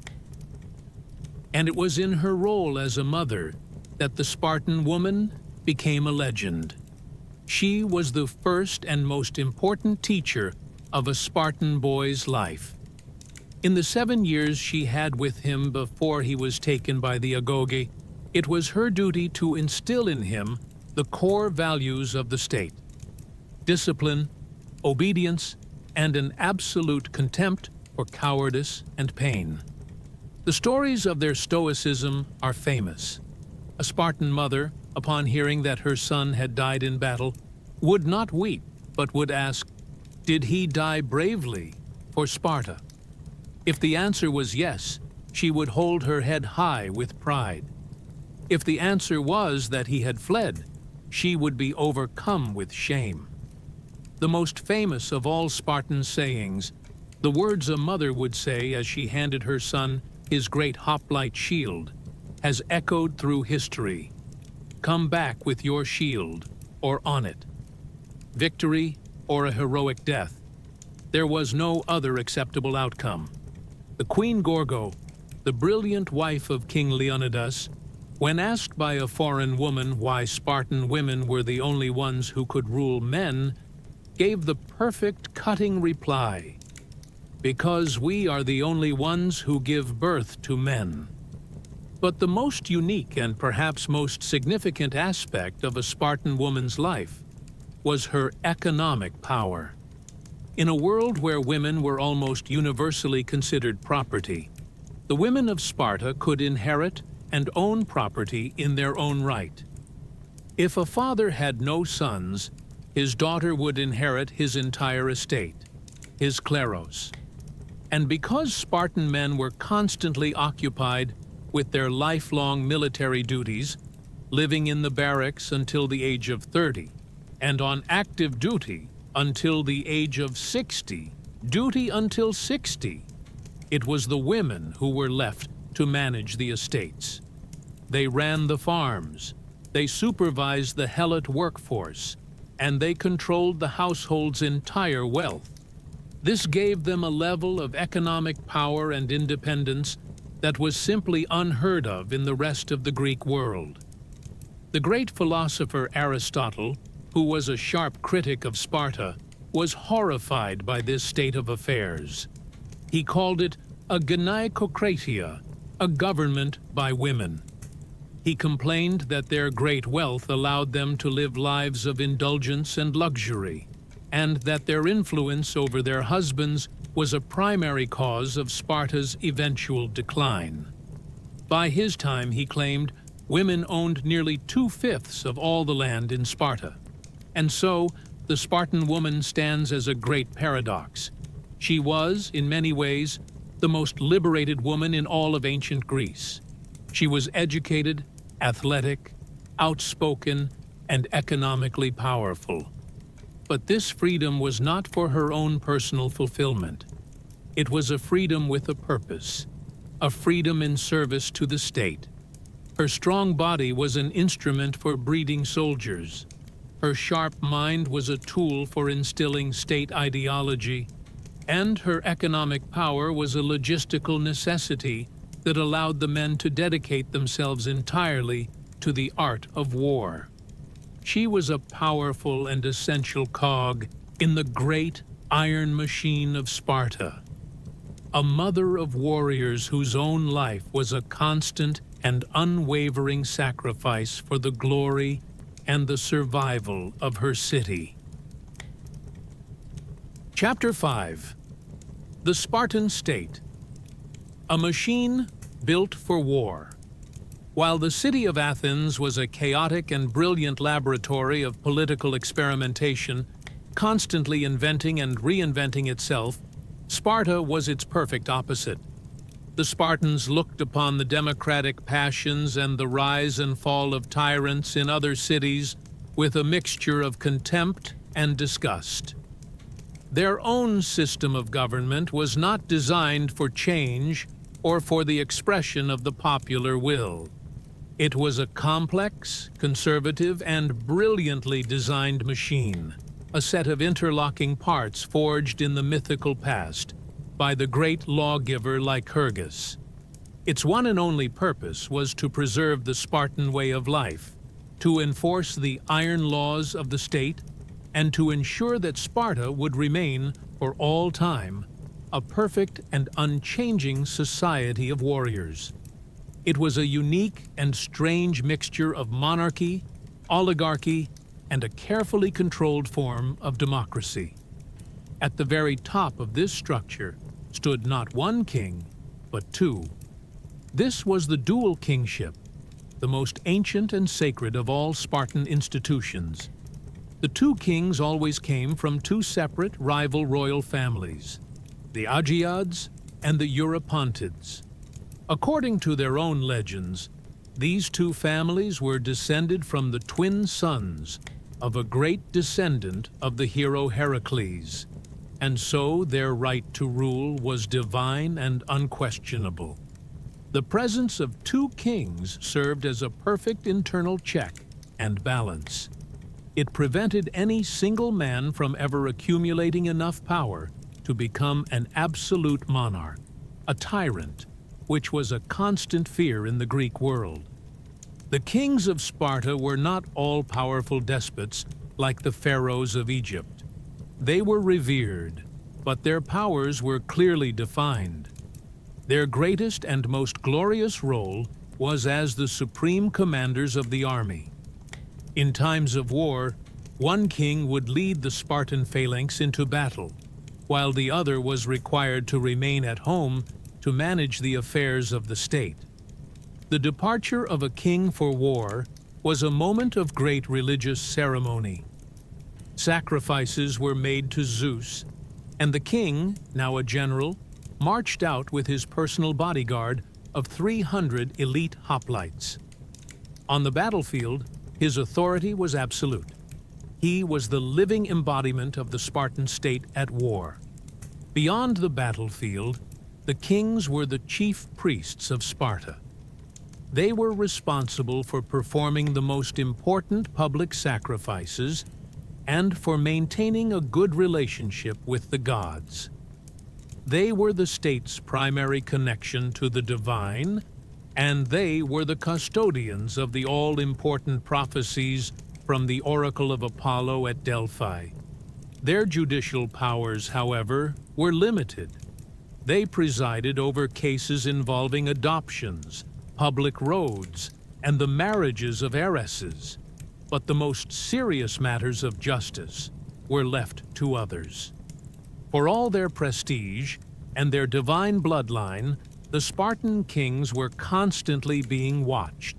And it was in her role as a mother that the Spartan woman became a legend. She was the first and most important teacher of a Spartan boy's life. In the 7 years she had with him before he was taken by the Agoge, it was her duty to instill in him the core values of the state: discipline, obedience, and an absolute contempt for cowardice and pain. The stories of their stoicism are famous. A Spartan mother, upon hearing that her son had died in battle, would not weep, but would ask, "Did he die bravely for Sparta?" If the answer was yes, she would hold her head high with pride. If the answer was that he had fled, she would be overcome with shame. The most famous of all Spartan sayings, the words a mother would say as she handed her son his great hoplite shield, has echoed through history. "Come back with your shield, or on it." Victory or a heroic death. There was no other acceptable outcome. The Queen Gorgo, the brilliant wife of King Leonidas, when asked by a foreign woman why Spartan women were the only ones who could rule men, gave the perfect cutting reply: "Because we are the only ones who give birth to men." But the most unique and perhaps most significant aspect of a Spartan woman's life was her economic power. In a world where women were almost universally considered property, the women of Sparta could inherit and own property in their own right. If a father had no sons, his daughter would inherit his entire estate, his kleros. And because Spartan men were constantly occupied with their lifelong military duties, living in the barracks until the age of 30, and on active duty until the age of 60, duty until 60, it was the women who were left to manage the estates. They ran the farms, they supervised the Helot workforce, and they controlled the household's entire wealth. This gave them a level of economic power and independence that was simply unheard of in the rest of the Greek world. The great philosopher Aristotle, who was a sharp critic of Sparta, was horrified by this state of affairs. He called it a gynaecokratia, a government by women. He complained that their great wealth allowed them to live lives of indulgence and luxury, and that their influence over their husbands was a primary cause of Sparta's eventual decline. By his time, he claimed, women owned nearly 2/5 of all the land in Sparta. And so, the Spartan woman stands as a great paradox. She was, in many ways, the most liberated woman in all of ancient Greece. She was educated, athletic, outspoken, and economically powerful. But this freedom was not for her own personal fulfillment. It was a freedom with a purpose, a freedom in service to the state. Her strong body was an instrument for breeding soldiers. Her sharp mind was a tool for instilling state ideology, and her economic power was a logistical necessity that allowed the men to dedicate themselves entirely to the art of war. She was a powerful and essential cog in the great iron machine of Sparta, a mother of warriors whose own life was a constant and unwavering sacrifice for the glory and the survival of her city. Chapter 5. The Spartan State. A machine built for war. While the city of Athens was a chaotic and brilliant laboratory of political experimentation, constantly inventing and reinventing itself, Sparta was its perfect opposite. The Spartans looked upon the democratic passions and the rise and fall of tyrants in other cities with a mixture of contempt and disgust. Their own system of government was not designed for change or for the expression of the popular will. It was a complex, conservative, and brilliantly designed machine, a set of interlocking parts forged in the mythical past by the great lawgiver Lycurgus. Its one and only purpose was to preserve the Spartan way of life, to enforce the iron laws of the state, and to ensure that Sparta would remain, for all time, a perfect and unchanging society of warriors. It was a unique and strange mixture of monarchy, oligarchy, and a carefully controlled form of democracy. At the very top of this structure stood not one king, but two. This was the dual kingship, the most ancient and sacred of all Spartan institutions. The two kings always came from two separate rival royal families, the Agiads and the Eurypontids. According to their own legends, these two families were descended from the twin sons of a great descendant of the hero Heracles, and so their right to rule was divine and unquestionable. The presence of two kings served as a perfect internal check and balance. It prevented any single man from ever accumulating enough power to become an absolute monarch, a tyrant, which was a constant fear in the Greek world. The kings of Sparta were not all-powerful despots like the pharaohs of Egypt. They were revered, but their powers were clearly defined. Their greatest and most glorious role was as the supreme commanders of the army. In times of war, one king would lead the Spartan phalanx into battle, while the other was required to remain at home to manage the affairs of the state. The departure of a king for war was a moment of great religious ceremony. Sacrifices were made to Zeus, and the king, now a general, marched out with his personal bodyguard of 300 elite hoplites. On the battlefield, his authority was absolute. He was the living embodiment of the Spartan state at war. Beyond the battlefield, the kings were the chief priests of Sparta. They were responsible for performing the most important public sacrifices and for maintaining a good relationship with the gods. They were the state's primary connection to the divine, and they were the custodians of the all-important prophecies from the oracle of Apollo at Delphi. Their judicial powers, however, were limited. They presided over cases involving adoptions, public roads, and the marriages of heiresses, but the most serious matters of justice were left to others. For all their prestige and their divine bloodline, the Spartan kings were constantly being watched.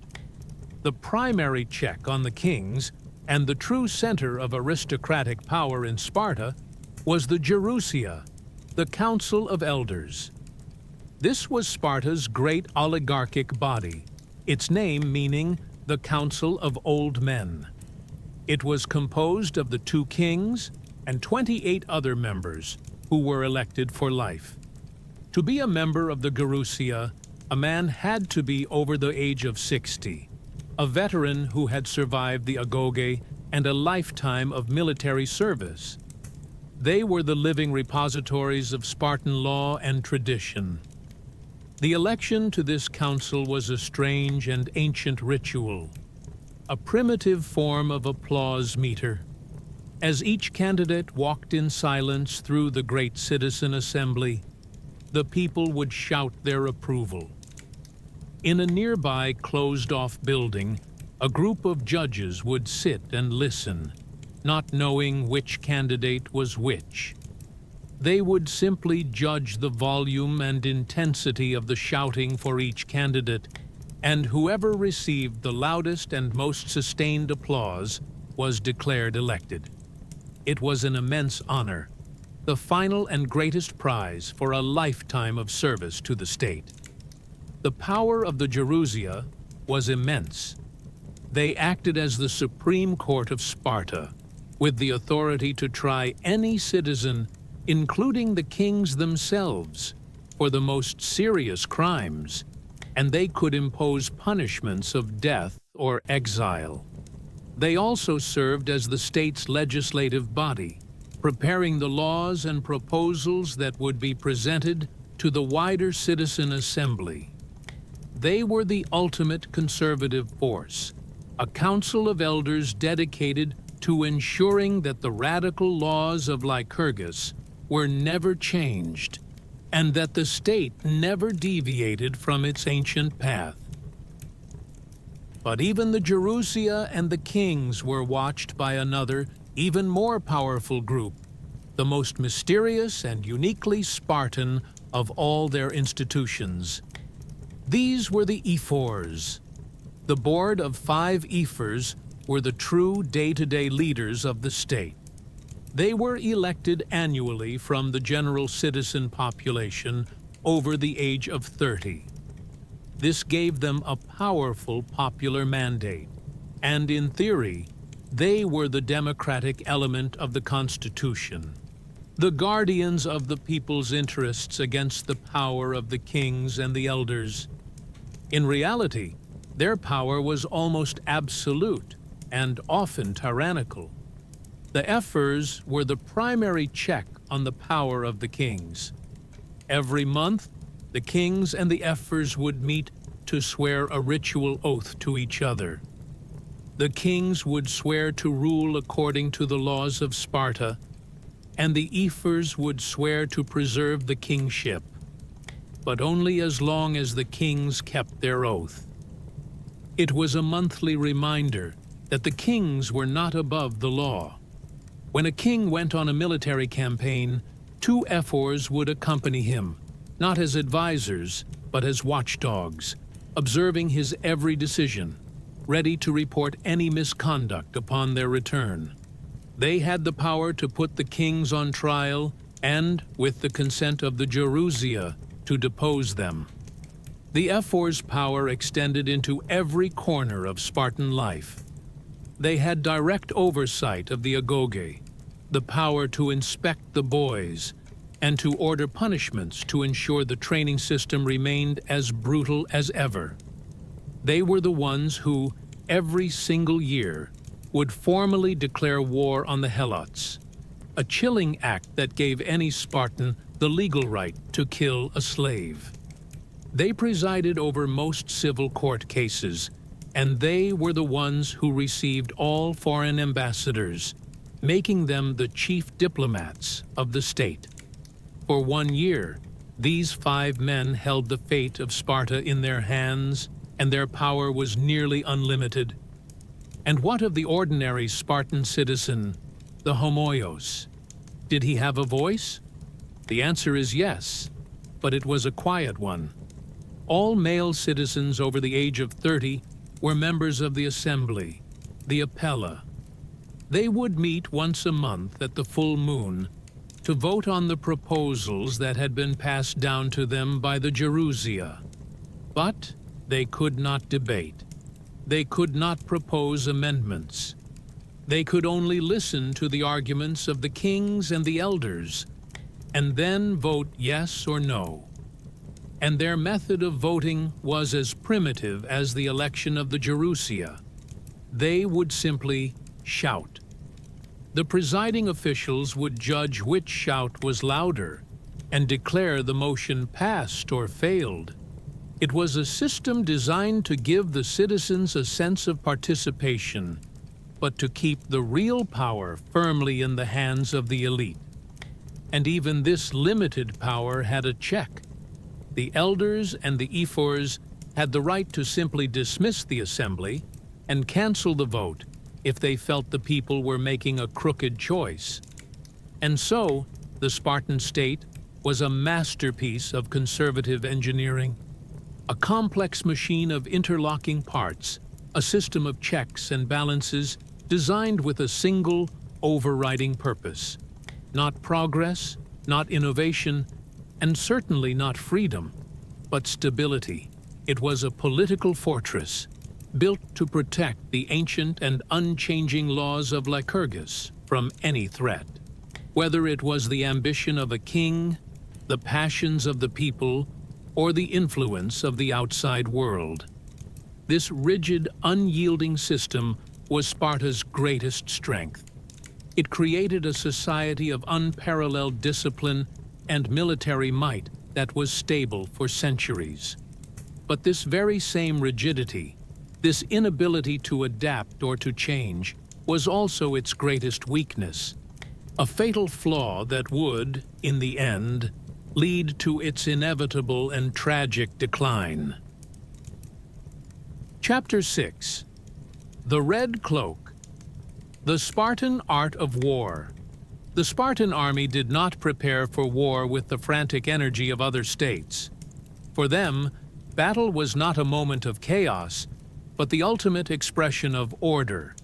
The primary check on the kings, and the true center of aristocratic power in Sparta, was the Gerousia, the Council of Elders. This was Sparta's great oligarchic body, its name meaning the Council of Old Men. It was composed of the 2 kings and 28 other members who were elected for life. To be a member of the Gerousia, a man had to be over the age of 60, a veteran who had survived the Agoge and a lifetime of military service. They were the living repositories of Spartan law and tradition. The election to this council was a strange and ancient ritual, a primitive form of applause meter. As each candidate walked in silence through the great citizen assembly, the people would shout their approval. In a nearby closed-off building, a group of judges would sit and listen, not knowing which candidate was which. They would simply judge the volume and intensity of the shouting for each candidate, and whoever received the loudest and most sustained applause was declared elected. It was an immense honor, the final and greatest prize for a lifetime of service to the state. The power of the Gerousia was immense. They acted as the supreme court of Sparta, with the authority to try any citizen, including the kings themselves, for the most serious crimes, and they could impose punishments of death or exile. They also served as the state's legislative body, preparing the laws and proposals that would be presented to the wider citizen assembly. They were the ultimate conservative force, a council of elders dedicated to ensuring that the radical laws of Lycurgus were never changed, and that the state never deviated from its ancient path. But even the Gerousia and the kings were watched by another, even more powerful group, the most mysterious and uniquely Spartan of all their institutions. These were the ephors. The board of 5 ephors were the true day-to-day leaders of the state. They were elected annually from the general citizen population over the age of 30. This gave them a powerful popular mandate, and in theory, they were the democratic element of the Constitution, the guardians of the people's interests against the power of the kings and the elders. In reality, their power was almost absolute and often tyrannical. The ephors were the primary check on the power of the kings. Every month, the kings and the ephors would meet to swear a ritual oath to each other. The kings would swear to rule according to the laws of Sparta, and the ephors would swear to preserve the kingship, but only as long as the kings kept their oath. It was a monthly reminder that the kings were not above the law. When a king went on a military campaign, 2 ephors would accompany him, not as advisors, but as watchdogs, observing his every decision, ready to report any misconduct upon their return. They had the power to put the kings on trial and, with the consent of the Gerousia, to depose them. The ephors' power extended into every corner of Spartan life. They had direct oversight of the Agoge, the power to inspect the boys, and to order punishments to ensure the training system remained as brutal as ever. They were the ones who, every single year, would formally declare war on the Helots, a chilling act that gave any Spartan the legal right to kill a slave. They presided over most civil court cases, and they were the ones who received all foreign ambassadors, making them the chief diplomats of the state. For 1 year, these 5 men held the fate of Sparta in their hands and their power was nearly unlimited. And what of the ordinary Spartan citizen, the homoios? Did he have a voice? The answer is yes, but it was a quiet one. All male citizens over the age of 30 were members of the assembly, the Apella. They would meet once a month at the full moon to vote on the proposals that had been passed down to them by the Gerousia. But they could not debate. They could not propose amendments. They could only listen to the arguments of the kings and the elders, and then vote yes or no. And their method of voting was as primitive as the election of the Gerousia. They would simply shout. The presiding officials would judge which shout was louder and declare the motion passed or failed. It was a system designed to give the citizens a sense of participation, but to keep the real power firmly in the hands of the elite. And even this limited power had a check. The elders and the ephors had the right to simply dismiss the assembly and cancel the vote if they felt the people were making a crooked choice. And so, the Spartan state was a masterpiece of conservative engineering, a complex machine of interlocking parts, a system of checks and balances designed with a single, overriding purpose. Not progress, not innovation, and certainly not freedom, but stability. It was a political fortress, built to protect the ancient and unchanging laws of Lycurgus from any threat. Whether it was the ambition of a king, the passions of the people, or the influence of the outside world. This rigid, unyielding system was Sparta's greatest strength. It created a society of unparalleled discipline and military might that was stable for centuries. But this very same rigidity, this inability to adapt or to change, was also its greatest weakness, a fatal flaw that would, in the end, lead to its inevitable and tragic decline. Chapter 6. The Red Cloak. The Spartan Art of War. The Spartan army did not prepare for war with the frantic energy of other states. For them, battle was not a moment of chaos, but the ultimate expression of order,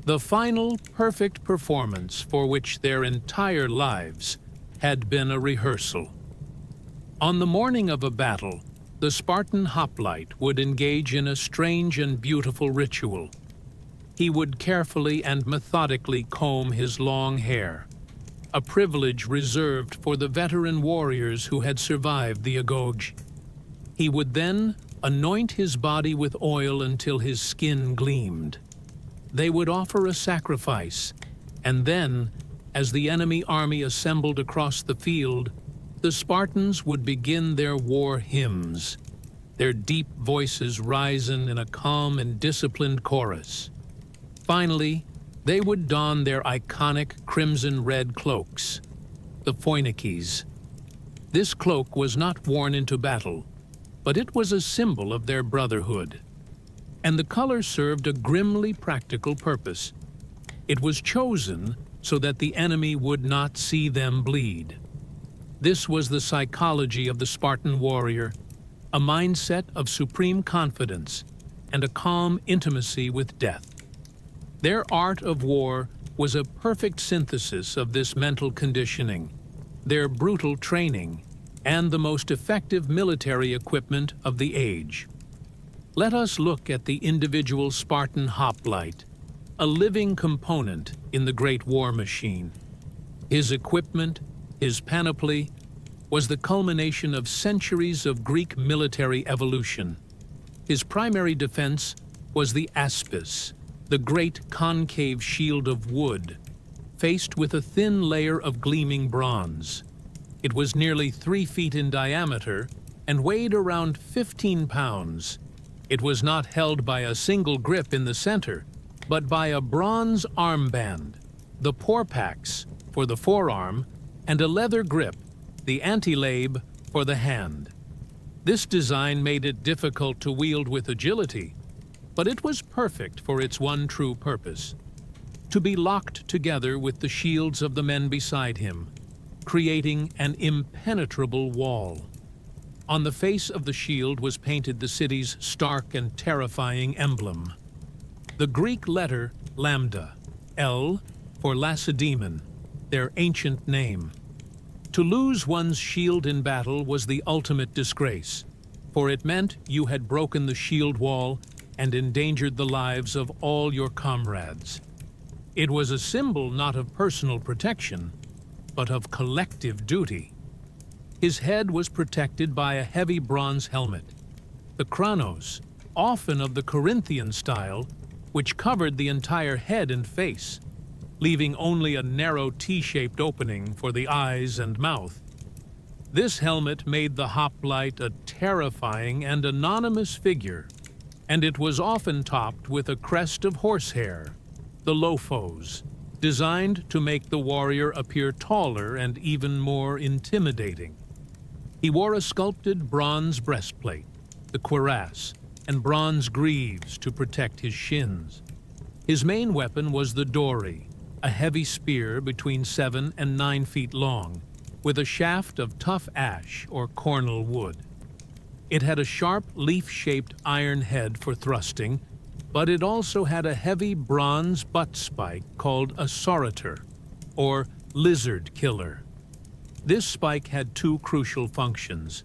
the final perfect performance for which their entire lives had been a rehearsal. On the morning of a battle, the Spartan hoplite would engage in a strange and beautiful ritual. He would carefully and methodically comb his long hair, a privilege reserved for the veteran warriors who had survived the Agoge. He would then anoint his body with oil until his skin gleamed. They would offer a sacrifice, and then, as the enemy army assembled across the field, the Spartans would begin their war hymns, their deep voices rising in a calm and disciplined chorus. Finally, they would don their iconic crimson-red cloaks, the phoenixes. This cloak was not worn into battle, but it was a symbol of their brotherhood. And the color served a grimly practical purpose. It was chosen so that the enemy would not see them bleed. This was the psychology of the Spartan warrior, a mindset of supreme confidence and a calm intimacy with death. Their art of war was a perfect synthesis of this mental conditioning, their brutal training, and the most effective military equipment of the age. Let us look at the individual Spartan hoplite, a living component in the great war machine. His equipment, his panoply, was the culmination of centuries of Greek military evolution. His primary defense was the aspis, the great concave shield of wood, faced with a thin layer of gleaming bronze. It was nearly 3 feet in diameter and weighed around 15 pounds. It was not held by a single grip in the center, but by a bronze armband, the porpax for the forearm, and a leather grip, the antilabe, for the hand. This design made it difficult to wield with agility, but it was perfect for its one true purpose: to be locked together with the shields of the men beside him, creating an impenetrable wall. On the face of the shield was painted the city's stark and terrifying emblem. The Greek letter lambda, L for Lacedaemon, their ancient name. To lose one's shield in battle was the ultimate disgrace, for it meant you had broken the shield wall and endangered the lives of all your comrades. It was a symbol not of personal protection, but of collective duty. His head was protected by a heavy bronze helmet, the Chronos, often of the Corinthian style, which covered the entire head and face, leaving only a narrow T-shaped opening for the eyes and mouth. This helmet made the hoplite a terrifying and anonymous figure, and it was often topped with a crest of horsehair, the lophos, designed to make the warrior appear taller and even more intimidating. He wore a sculpted bronze breastplate, the cuirass, and bronze greaves to protect his shins. His main weapon was the dory, a heavy spear between 7 and 9 feet long, with a shaft of tough ash or cornel wood. It had a sharp leaf-shaped iron head for thrusting, but it also had a heavy bronze butt spike called a saurator, or lizard killer. This spike had two crucial functions.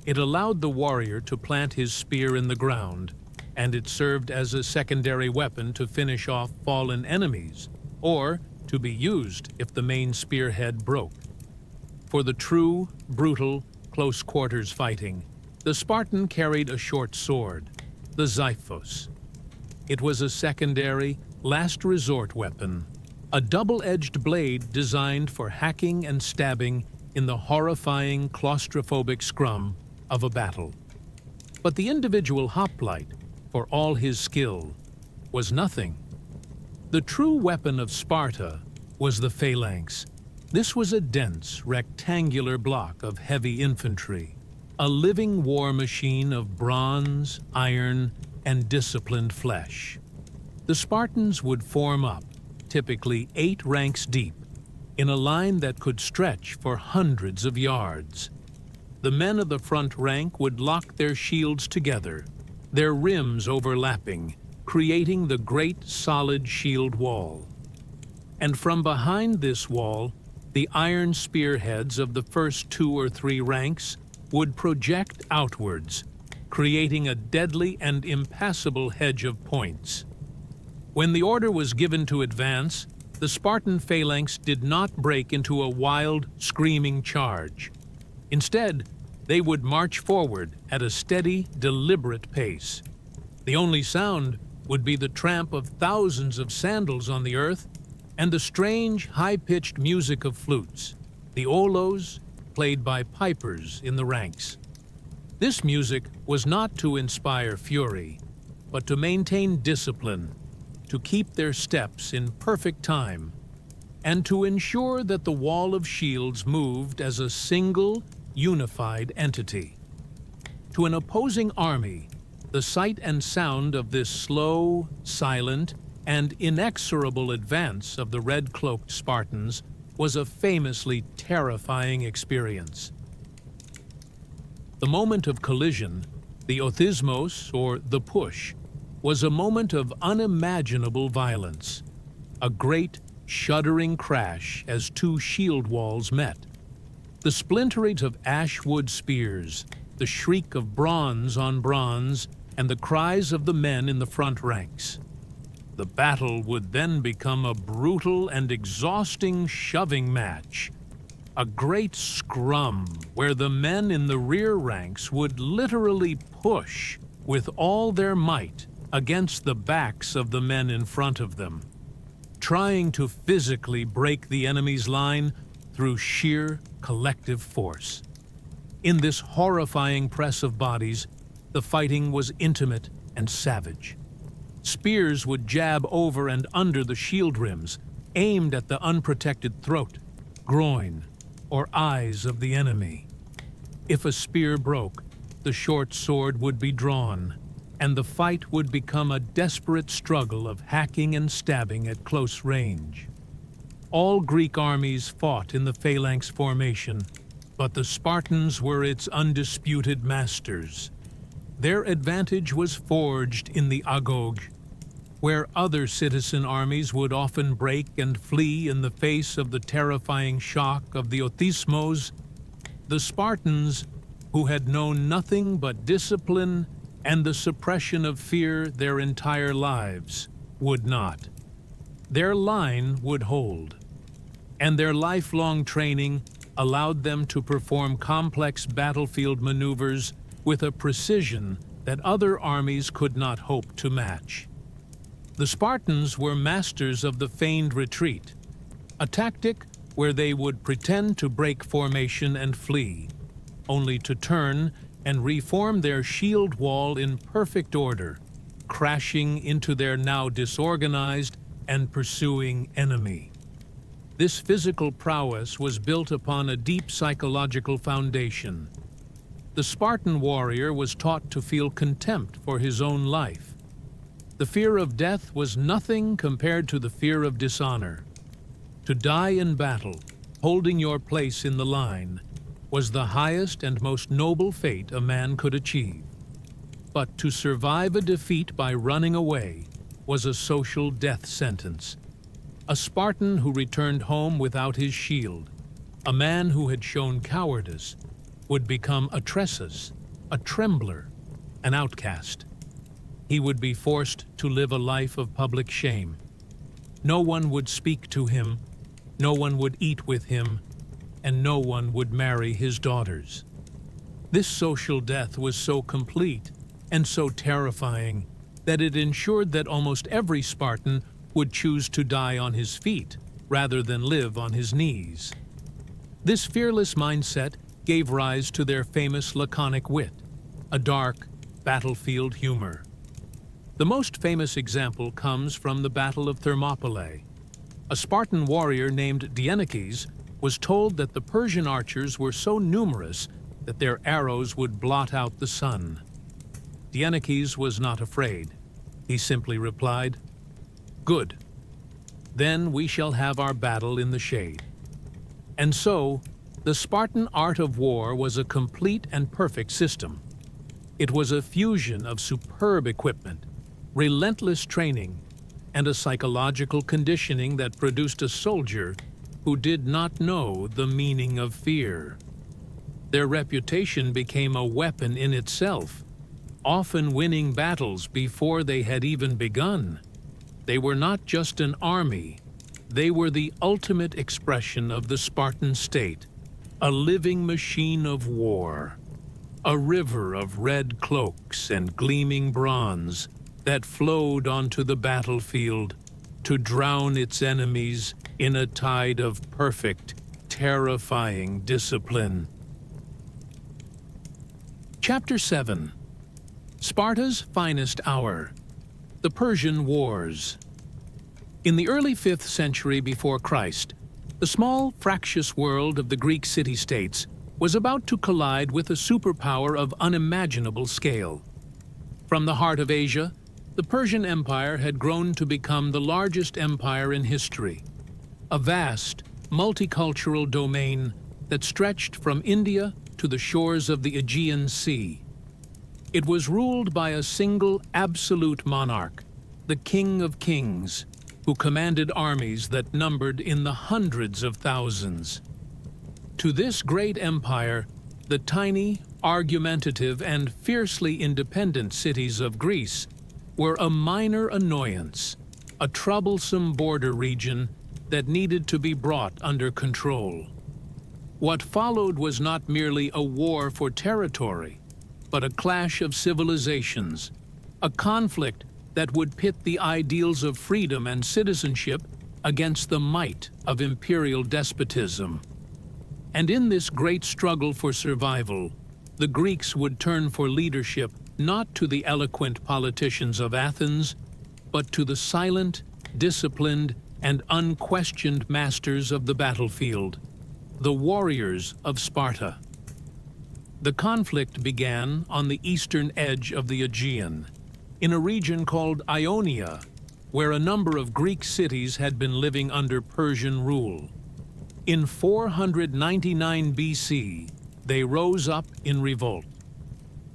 It allowed the warrior to plant his spear in the ground, and it served as a secondary weapon to finish off fallen enemies, or to be used if the main spearhead broke. For the true, brutal, close-quarters fighting, the Spartan carried a short sword, the xiphos. It was a secondary, last-resort weapon, a double-edged blade designed for hacking and stabbing in the horrifying, claustrophobic scrum of a battle. But the individual hoplite, for all his skill, was nothing. The true weapon of Sparta was the phalanx. This was a dense, rectangular block of heavy infantry, a living war machine of bronze, iron, and disciplined flesh. The Spartans would form up, typically 8 ranks deep, in a line that could stretch for hundreds of yards. The men of the front rank would lock their shields together, their rims overlapping, creating the great solid shield wall. And from behind this wall, the iron spearheads of the first 2 or 3 ranks would project outwards, creating a deadly and impassable hedge of points. When the order was given to advance, the Spartan phalanx did not break into a wild, screaming charge. Instead, they would march forward at a steady, deliberate pace. The only sound would be the tramp of thousands of sandals on the earth and the strange, high-pitched music of flutes, the olos, played by pipers in the ranks. This music was not to inspire fury, but to maintain discipline, to keep their steps in perfect time, and to ensure that the wall of shields moved as a single, unified entity. To an opposing army, the sight and sound of this slow, silent, and inexorable advance of the red-cloaked Spartans was a famously terrifying experience. The moment of collision, the othismos, or the push, was a moment of unimaginable violence, a great, shuddering crash as 2 shield walls met. The splinterings of ash-wood spears, the shriek of bronze on bronze, and the cries of the men in the front ranks. The battle would then become a brutal and exhausting shoving match, a great scrum where the men in the rear ranks would literally push with all their might against the backs of the men in front of them, trying to physically break the enemy's line through sheer collective force. In this horrifying press of bodies, the fighting was intimate and savage. Spears would jab over and under the shield rims, aimed at the unprotected throat, groin, or eyes of the enemy. If a spear broke, the short sword would be drawn, and the fight would become a desperate struggle of hacking and stabbing at close range. All Greek armies fought in the phalanx formation, but the Spartans were its undisputed masters. Their advantage was forged in the Agoge, where other citizen armies would often break and flee in the face of the terrifying shock of the othismos. The Spartans, who had known nothing but discipline and the suppression of fear their entire lives, would not. Their line would hold, and their lifelong training allowed them to perform complex battlefield maneuvers with a precision that other armies could not hope to match. The Spartans were masters of the feigned retreat, a tactic where they would pretend to break formation and flee, only to turn and reform their shield wall in perfect order, crashing into their now disorganized and pursuing enemy. This physical prowess was built upon a deep psychological foundation. The Spartan warrior was taught to feel contempt for his own life. The fear of death was nothing compared to the fear of dishonor. To die in battle, holding your place in the line, was the highest and most noble fate a man could achieve. But to survive a defeat by running away was a social death sentence. A Spartan who returned home without his shield, a man who had shown cowardice, would become a tressus, a trembler, an outcast. He would be forced to live a life of public shame. No one would speak to him, no one would eat with him, and no one would marry his daughters. This social death was so complete and so terrifying that it ensured that almost every Spartan would choose to die on his feet rather than live on his knees. This fearless mindset gave rise to their famous laconic wit, a dark, battlefield humor. The most famous example comes from the Battle of Thermopylae. A Spartan warrior named Dienekes was told that the Persian archers were so numerous that their arrows would blot out the sun. Dienekes was not afraid. He simply replied, "Good. Then we shall have our battle in the shade." And so, the Spartan art of war was a complete and perfect system. It was a fusion of superb equipment, relentless training, and a psychological conditioning that produced a soldier who did not know the meaning of fear. Their reputation became a weapon in itself, often winning battles before they had even begun. They were not just an army, they were the ultimate expression of the Spartan state, a living machine of war, a river of red cloaks and gleaming bronze that flowed onto the battlefield to drown its enemies in a tide of perfect, terrifying discipline. Chapter 7. Sparta's Finest Hour. The Persian Wars. In the early 5th century before Christ, the small, fractious world of the Greek city-states was about to collide with a superpower of unimaginable scale. From the heart of Asia, the Persian Empire had grown to become the largest empire in history, a vast, multicultural domain that stretched from India to the shores of the Aegean Sea. It was ruled by a single absolute monarch, the King of Kings, who commanded armies that numbered in the hundreds of thousands. To this great empire, the tiny, argumentative, and fiercely independent cities of Greece were a minor annoyance, a troublesome border region that needed to be brought under control. What followed was not merely a war for territory, but a clash of civilizations, a conflict that would pit the ideals of freedom and citizenship against the might of imperial despotism. And in this great struggle for survival, the Greeks would turn for leadership not to the eloquent politicians of Athens, but to the silent, disciplined, and unquestioned masters of the battlefield, the warriors of Sparta. The conflict began on the eastern edge of the Aegean, in a region called Ionia, where a number of Greek cities had been living under Persian rule. In 499 BC, they rose up in revolt.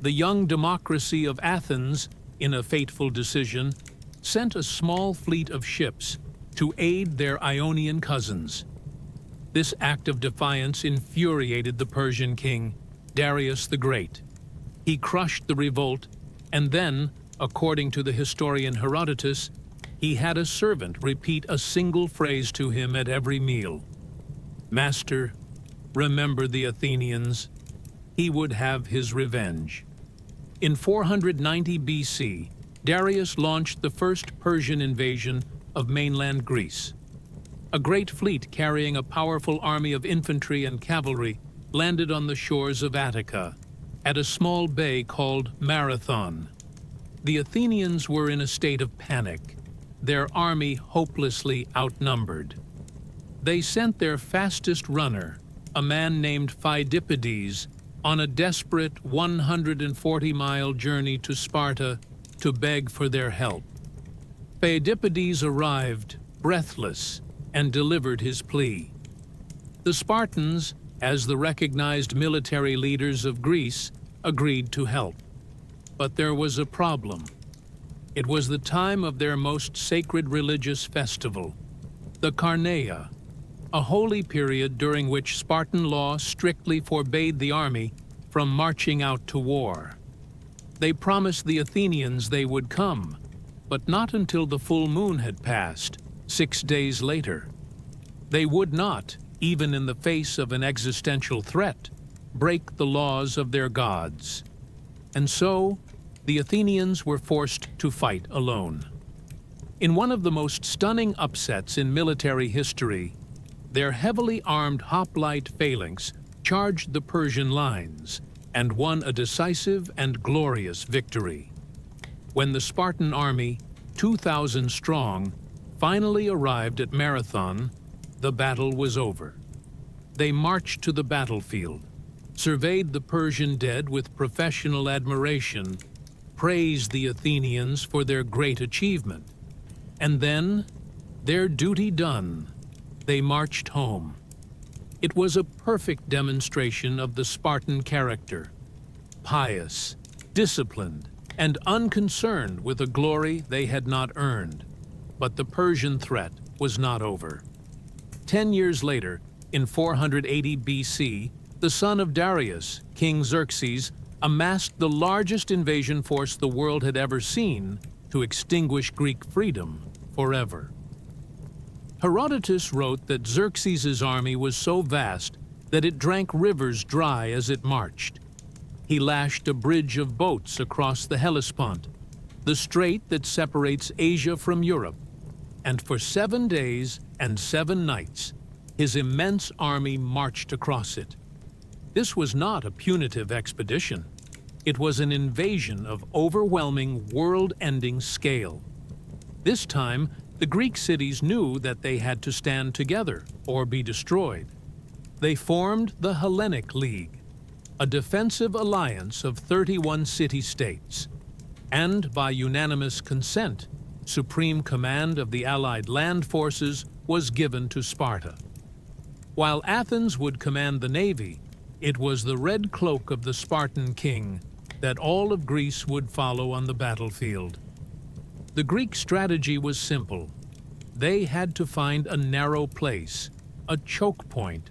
The young democracy of Athens, in a fateful decision, sent a small fleet of ships to aid their Ionian cousins. This act of defiance infuriated the Persian king, Darius the Great. He crushed the revolt, and then, according to the historian Herodotus, he had a servant repeat a single phrase to him at every meal. "Master, remember the Athenians." He would have his revenge. In 490 BC, Darius launched the first Persian invasion of mainland Greece. A great fleet carrying a powerful army of infantry and cavalry landed on the shores of Attica, at a small bay called Marathon. The Athenians were in a state of panic, their army hopelessly outnumbered. They sent their fastest runner, a man named Phidippides, on a desperate 140-mile journey to Sparta to beg for their help. Phidippides arrived, breathless, and delivered his plea. The Spartans, as the recognized military leaders of Greece, agreed to help. But there was a problem. It was the time of their most sacred religious festival, the Carneia, a holy period during which Spartan law strictly forbade the army from marching out to war. They promised the Athenians they would come, but not until the full moon had passed, 6 days later. They would not, even in the face of an existential threat, break the laws of their gods. And so, the Athenians were forced to fight alone. In one of the most stunning upsets in military history, their heavily armed hoplite phalanx charged the Persian lines and won a decisive and glorious victory. When the Spartan army, 2,000 strong, finally arrived at Marathon, the battle was over. They marched to the battlefield, surveyed the Persian dead with professional admiration, praised the Athenians for their great achievement, and then, their duty done, they marched home. It was a perfect demonstration of the Spartan character, pious, disciplined, and unconcerned with a glory they had not earned. But the Persian threat was not over. 10 years later, in 480 BC, the son of Darius, King Xerxes, amassed the largest invasion force the world had ever seen to extinguish Greek freedom forever. Herodotus wrote that Xerxes' army was so vast that it drank rivers dry as it marched. He lashed a bridge of boats across the Hellespont, the strait that separates Asia from Europe, and for 7 days and 7 nights, his immense army marched across it. This was not a punitive expedition. It was an invasion of overwhelming, world-ending scale. This time, the Greek cities knew that they had to stand together or be destroyed. They formed the Hellenic League, a defensive alliance of 31 city-states, and by unanimous consent, supreme command of the Allied land forces was given to Sparta. While Athens would command the navy, it was the red cloak of the Spartan king that all of Greece would follow on the battlefield. The Greek strategy was simple. They had to find a narrow place, a choke point,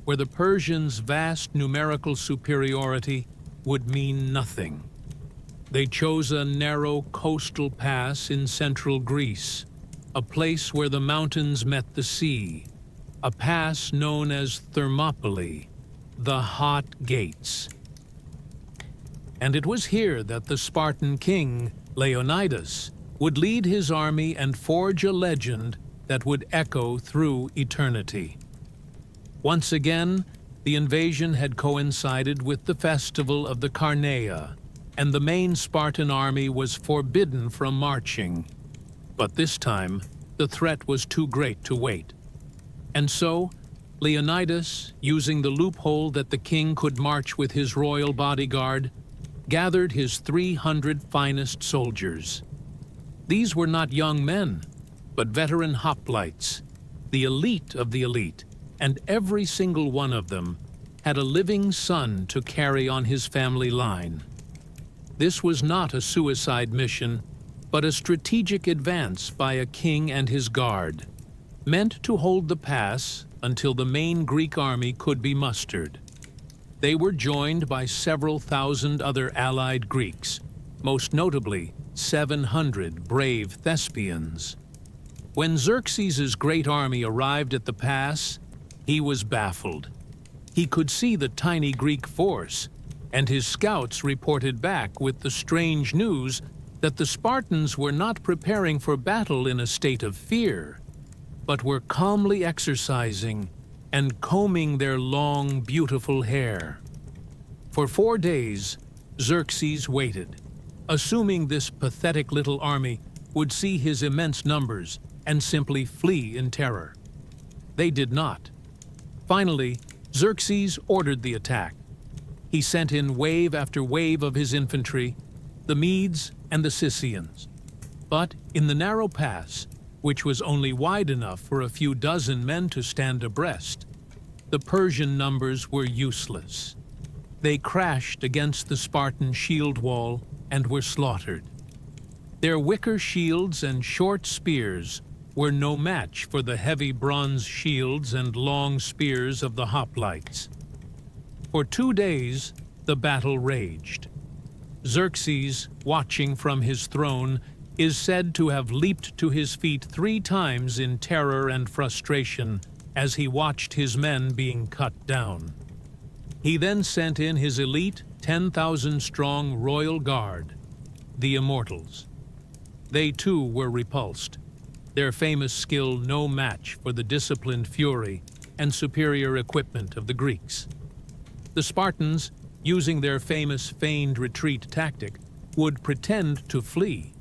where the Persians' vast numerical superiority would mean nothing. They chose a narrow coastal pass in central Greece, a place where the mountains met the sea, a pass known as Thermopylae, the Hot Gates. And it was here that the Spartan king, Leonidas, would lead his army and forge a legend that would echo through eternity. Once again, the invasion had coincided with the festival of the Carneia, and the main Spartan army was forbidden from marching. But this time, the threat was too great to wait. And so, Leonidas, using the loophole that the king could march with his royal bodyguard, gathered his 300 finest soldiers. These were not young men, but veteran hoplites, the elite of the elite, and every single one of them had a living son to carry on his family line. This was not a suicide mission, but a strategic advance by a king and his guard, meant to hold the pass until the main Greek army could be mustered. They were joined by several thousand other allied Greeks, most notably 700 brave Thespians. When Xerxes' great army arrived at the pass, he was baffled. He could see the tiny Greek force, and his scouts reported back with the strange news that the Spartans were not preparing for battle in a state of fear, but were calmly exercising and combing their long, beautiful hair. For 4 days, Xerxes waited, assuming this pathetic little army would see his immense numbers and simply flee in terror. They did not. Finally, Xerxes ordered the attack. He sent in wave after wave of his infantry, the Medes and the Scythians. But in the narrow pass, which was only wide enough for a few dozen men to stand abreast, the Persian numbers were useless. They crashed against the Spartan shield wall and were slaughtered. Their wicker shields and short spears were no match for the heavy bronze shields and long spears of the hoplites. For 2 days, the battle raged. Xerxes, watching from his throne, is said to have leaped to his feet 3 times in terror and frustration as he watched his men being cut down. He then sent in his elite 10,000-strong royal guard, the Immortals. They too were repulsed, their famous skill no match for the disciplined fury and superior equipment of the Greeks. The Spartans, using their famous feigned retreat tactic, would pretend to flee,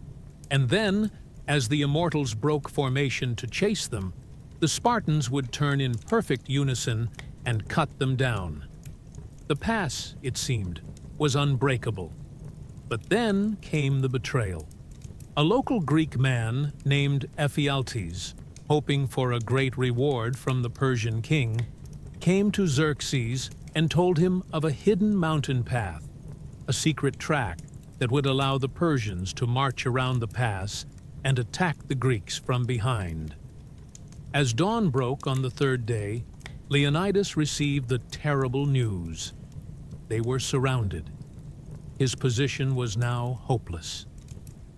and then, as the Immortals broke formation to chase them, the Spartans would turn in perfect unison and cut them down. The pass, it seemed, was unbreakable. But then came the betrayal. A local Greek man named Ephialtes, hoping for a great reward from the Persian king, came to Xerxes and told him of a hidden mountain path, a secret track that would allow the Persians to march around the pass and attack the Greeks from behind. As dawn broke on the 3rd day, Leonidas received the terrible news. They were surrounded. His position was now hopeless.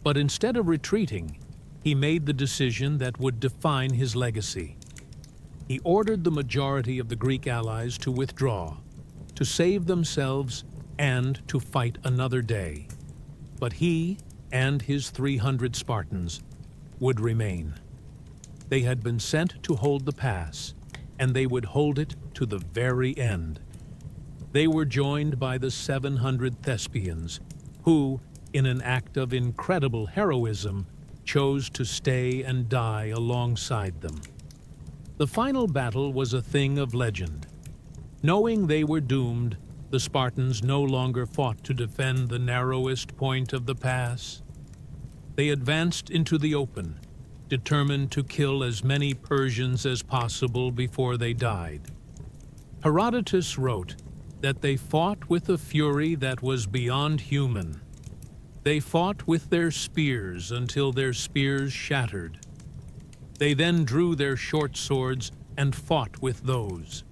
But instead of retreating, he made the decision that would define his legacy. He ordered the majority of the Greek allies to withdraw, to save themselves and to fight another day. But he and his 300 Spartans would remain. They had been sent to hold the pass, and they would hold it to the very end. They were joined by the 700 Thespians, who, in an act of incredible heroism, chose to stay and die alongside them. The final battle was a thing of legend. Knowing they were doomed, the Spartans no longer fought to defend the narrowest point of the pass. They advanced into the open, determined to kill as many Persians as possible before they died. Herodotus wrote that they fought with a fury that was beyond human. They fought with their spears until their spears shattered. They then drew their short swords and fought with those.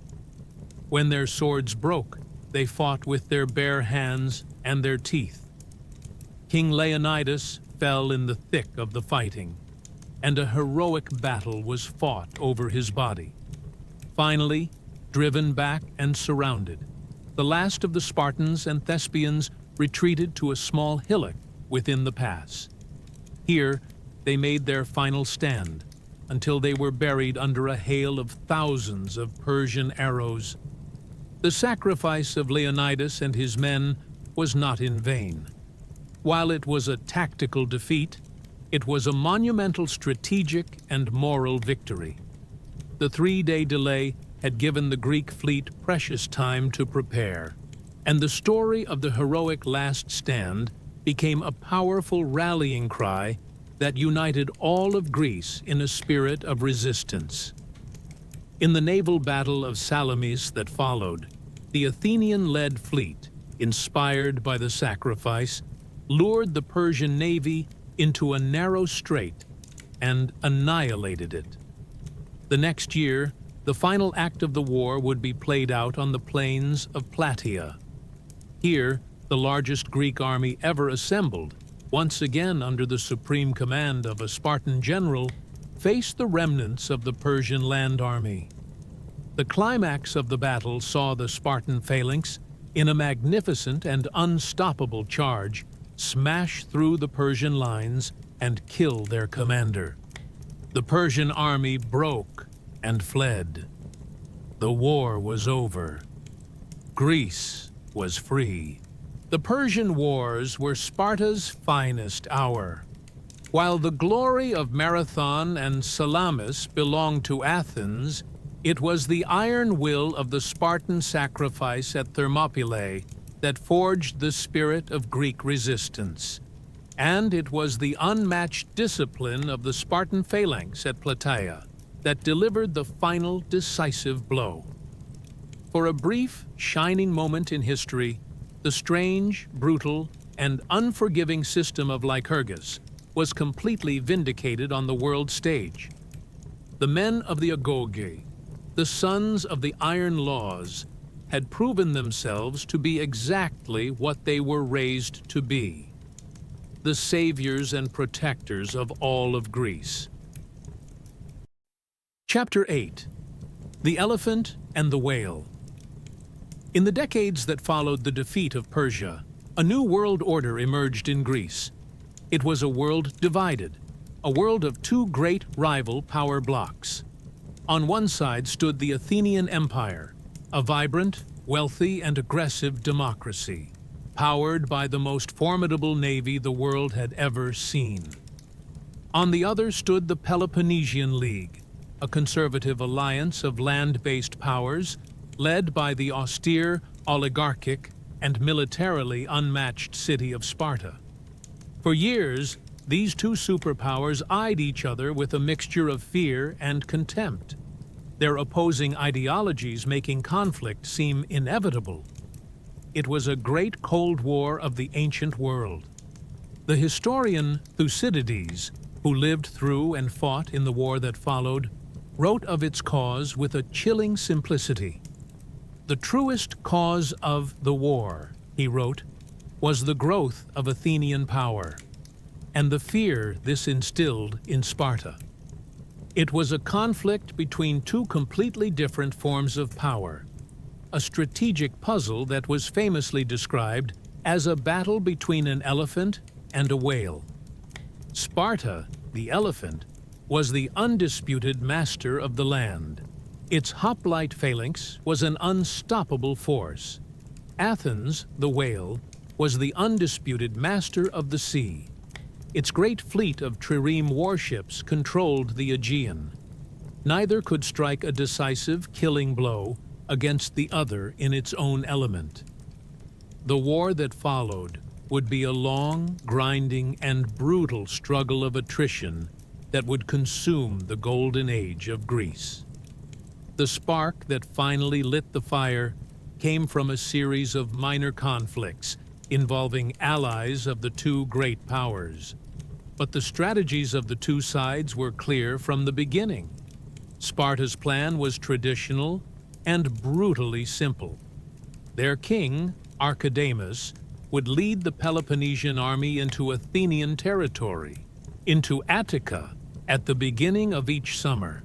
When their swords broke, they fought with their bare hands and their teeth. King Leonidas fell in the thick of the fighting, and a heroic battle was fought over his body. Finally, driven back and surrounded, the last of the Spartans and Thespians retreated to a small hillock within the pass. Here, they made their final stand until they were buried under a hail of thousands of Persian arrows. The sacrifice of Leonidas and his men was not in vain. While it was a tactical defeat, it was a monumental strategic and moral victory. The 3-day delay had given the Greek fleet precious time to prepare, and the story of the heroic last stand became a powerful rallying cry that united all of Greece in a spirit of resistance. In the naval battle of Salamis that followed, the Athenian-led fleet, inspired by the sacrifice, lured the Persian navy into a narrow strait and annihilated it. The next year, the final act of the war would be played out on the plains of Plataea. Here, the largest Greek army ever assembled, once again under the supreme command of a Spartan general, faced the remnants of the Persian land army. The climax of the battle saw the Spartan phalanx, in a magnificent and unstoppable charge, smash through the Persian lines and kill their commander. The Persian army broke and fled. The war was over. Greece was free. The Persian wars were Sparta's finest hour. While the glory of Marathon and Salamis belonged to Athens, it was the iron will of the Spartan sacrifice at Thermopylae that forged the spirit of Greek resistance. And it was the unmatched discipline of the Spartan phalanx at Plataea that delivered the final decisive blow. For a brief, shining moment in history, the strange, brutal, and unforgiving system of Lycurgus was completely vindicated on the world stage. The men of the Agoge, the sons of the Iron Laws, had proven themselves to be exactly what they were raised to be: the saviors and protectors of all of Greece. Chapter 8. The Elephant and the Whale. In the decades that followed the defeat of Persia, a new world order emerged in Greece. It was a world divided, a world of two great rival power blocks. On one side stood the Athenian Empire, a vibrant, wealthy, and aggressive democracy, powered by the most formidable navy the world had ever seen. On the other stood the Peloponnesian League, a conservative alliance of land-based powers led by the austere, oligarchic, and militarily unmatched city of Sparta. For years, these two superpowers eyed each other with a mixture of fear and contempt, their opposing ideologies making conflict seem inevitable. It was a great Cold War of the ancient world. The historian Thucydides, who lived through and fought in the war that followed, wrote of its cause with a chilling simplicity. The truest cause of the war, he wrote, was the growth of Athenian power, and the fear this instilled in Sparta. It was a conflict between two completely different forms of power, a strategic puzzle that was famously described as a battle between an elephant and a whale. Sparta, the elephant, was the undisputed master of the land. Its hoplite phalanx was an unstoppable force. Athens, the whale, was the undisputed master of the sea. Its great fleet of trireme warships controlled the Aegean. Neither could strike a decisive, killing blow against the other in its own element. The war that followed would be a long, grinding, and brutal struggle of attrition that would consume the golden age of Greece. The spark that finally lit the fire came from a series of minor conflicts involving allies of the two great powers. But the strategies of the two sides were clear from the beginning. Sparta's plan was traditional and brutally simple. Their king, Archidamus, would lead the Peloponnesian army into Athenian territory, into Attica, at the beginning of each summer.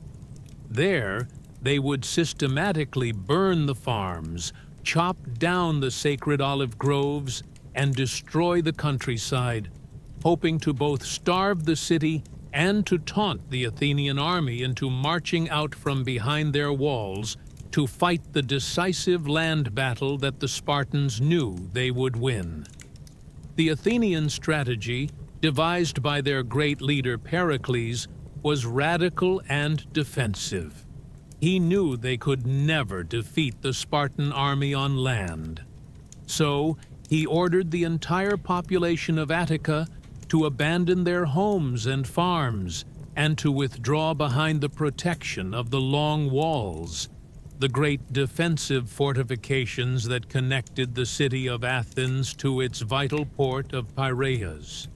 There, they would systematically burn the farms, chop down the sacred olive groves, and destroy the countryside, hoping to both starve the city and to taunt the Athenian army into marching out from behind their walls to fight the decisive land battle that the Spartans knew they would win. The Athenian strategy, devised by their great leader Pericles, was radical and defensive. He knew they could never defeat the Spartan army on land. So, he ordered the entire population of Attica to abandon their homes and farms and to withdraw behind the protection of the long walls, the great defensive fortifications that connected the city of Athens to its vital port of Piraeus.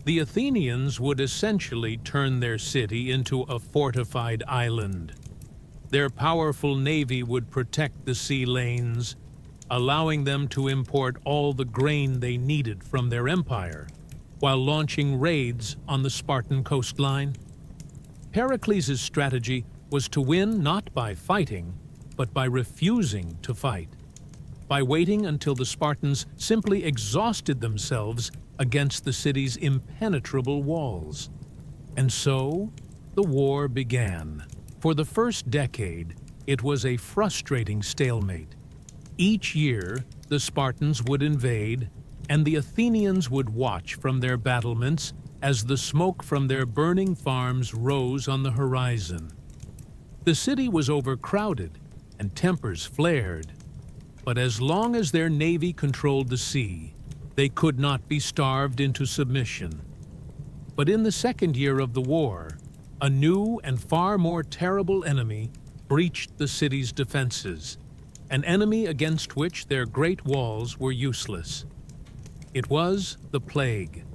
The Athenians would essentially turn their city into a fortified island. Their powerful navy would protect the sea lanes, allowing them to import all the grain they needed from their empire, while launching raids on the Spartan coastline. Pericles' strategy was to win not by fighting, but by refusing to fight, by waiting until the Spartans simply exhausted themselves against the city's impenetrable walls. And so, the war began. For the first decade, it was a frustrating stalemate. Each year, the Spartans would invade, and the Athenians would watch from their battlements as the smoke from their burning farms rose on the horizon. The city was overcrowded, and tempers flared. But as long as their navy controlled the sea, they could not be starved into submission. But in the second year of the war, a new and far more terrible enemy breached the city's defenses, an enemy against which their great walls were useless. It was the plague.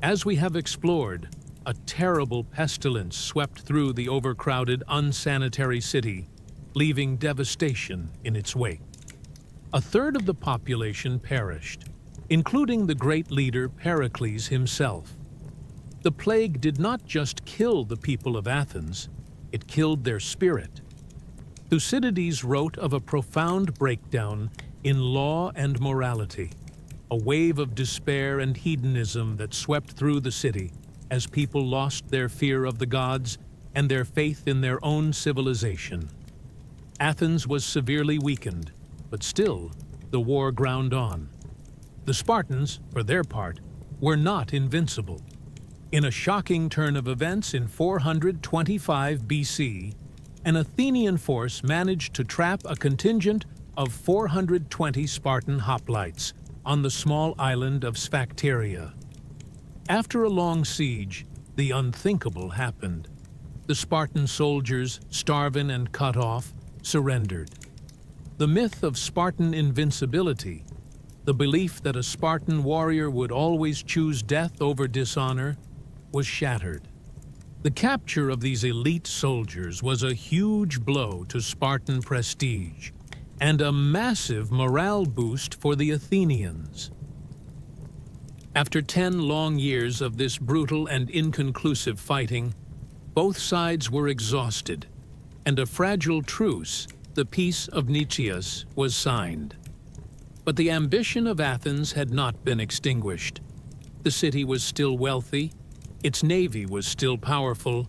As we have explored, a terrible pestilence swept through the overcrowded, unsanitary city, leaving devastation in its wake. A third of the population perished, including the great leader Pericles himself. The plague did not just kill the people of Athens, it killed their spirit. Thucydides wrote of a profound breakdown in law and morality, a wave of despair and hedonism that swept through the city as people lost their fear of the gods and their faith in their own civilization. Athens was severely weakened, but still, the war ground on. The Spartans, for their part, were not invincible. In a shocking turn of events in 425 BC, an Athenian force managed to trap a contingent of 420 Spartan hoplites on the small island of Sphacteria. After a long siege, the unthinkable happened. The Spartan soldiers, starving and cut off, surrendered. The myth of Spartan invincibility, the belief that a Spartan warrior would always choose death over dishonor, was shattered. The capture of these elite soldiers was a huge blow to Spartan prestige and a massive morale boost for the Athenians. After 10 long years of this brutal and inconclusive fighting, both sides were exhausted, and a fragile truce, the Peace of Nicias, was signed. But the ambition of Athens had not been extinguished. The city was still wealthy, its navy was still powerful,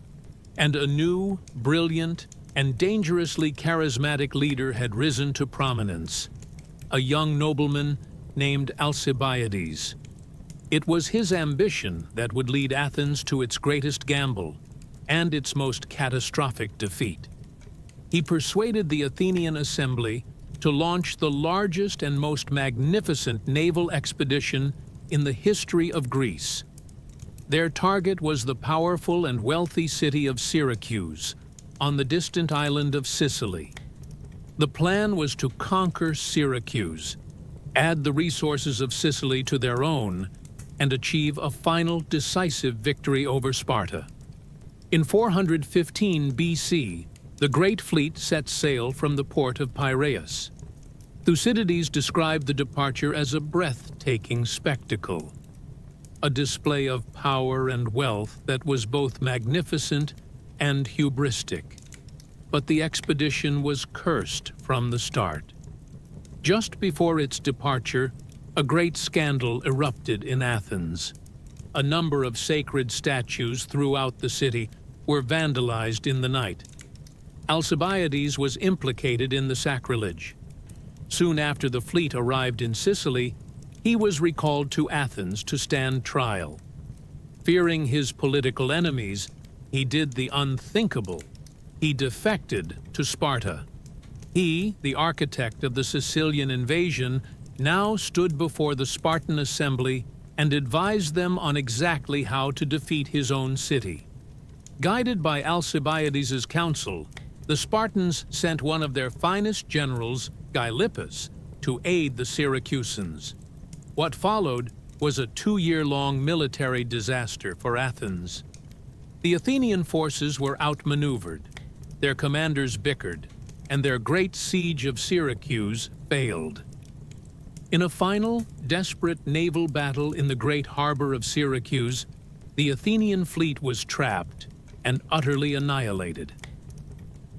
and a new, brilliant, and dangerously charismatic leader had risen to prominence, a young nobleman named Alcibiades. It was his ambition that would lead Athens to its greatest gamble and its most catastrophic defeat. He persuaded the Athenian assembly to launch the largest and most magnificent naval expedition in the history of Greece. Their target was the powerful and wealthy city of Syracuse, on the distant island of Sicily. The plan was to conquer Syracuse, add the resources of Sicily to their own, and achieve a final decisive victory over Sparta. In 415 BC, the great fleet set sail from the port of Piraeus. Thucydides described the departure as a breathtaking spectacle, a display of power and wealth that was both magnificent and hubristic. But the expedition was cursed from the start. Just before its departure, a great scandal erupted in Athens. A number of sacred statues throughout the city were vandalized in the night. Alcibiades was implicated in the sacrilege. Soon after the fleet arrived in Sicily, he was recalled to Athens to stand trial. Fearing his political enemies, he did the unthinkable. He defected to Sparta. He, the architect of the Sicilian invasion, now stood before the Spartan assembly and advised them on exactly how to defeat his own city. Guided by Alcibiades' counsel, the Spartans sent one of their finest generals, Gylippus, to aid the Syracusans. What followed was a 2-year-long military disaster for Athens. The Athenian forces were outmaneuvered, their commanders bickered, and their great siege of Syracuse failed. In a final, desperate naval battle in the great harbor of Syracuse, the Athenian fleet was trapped and utterly annihilated.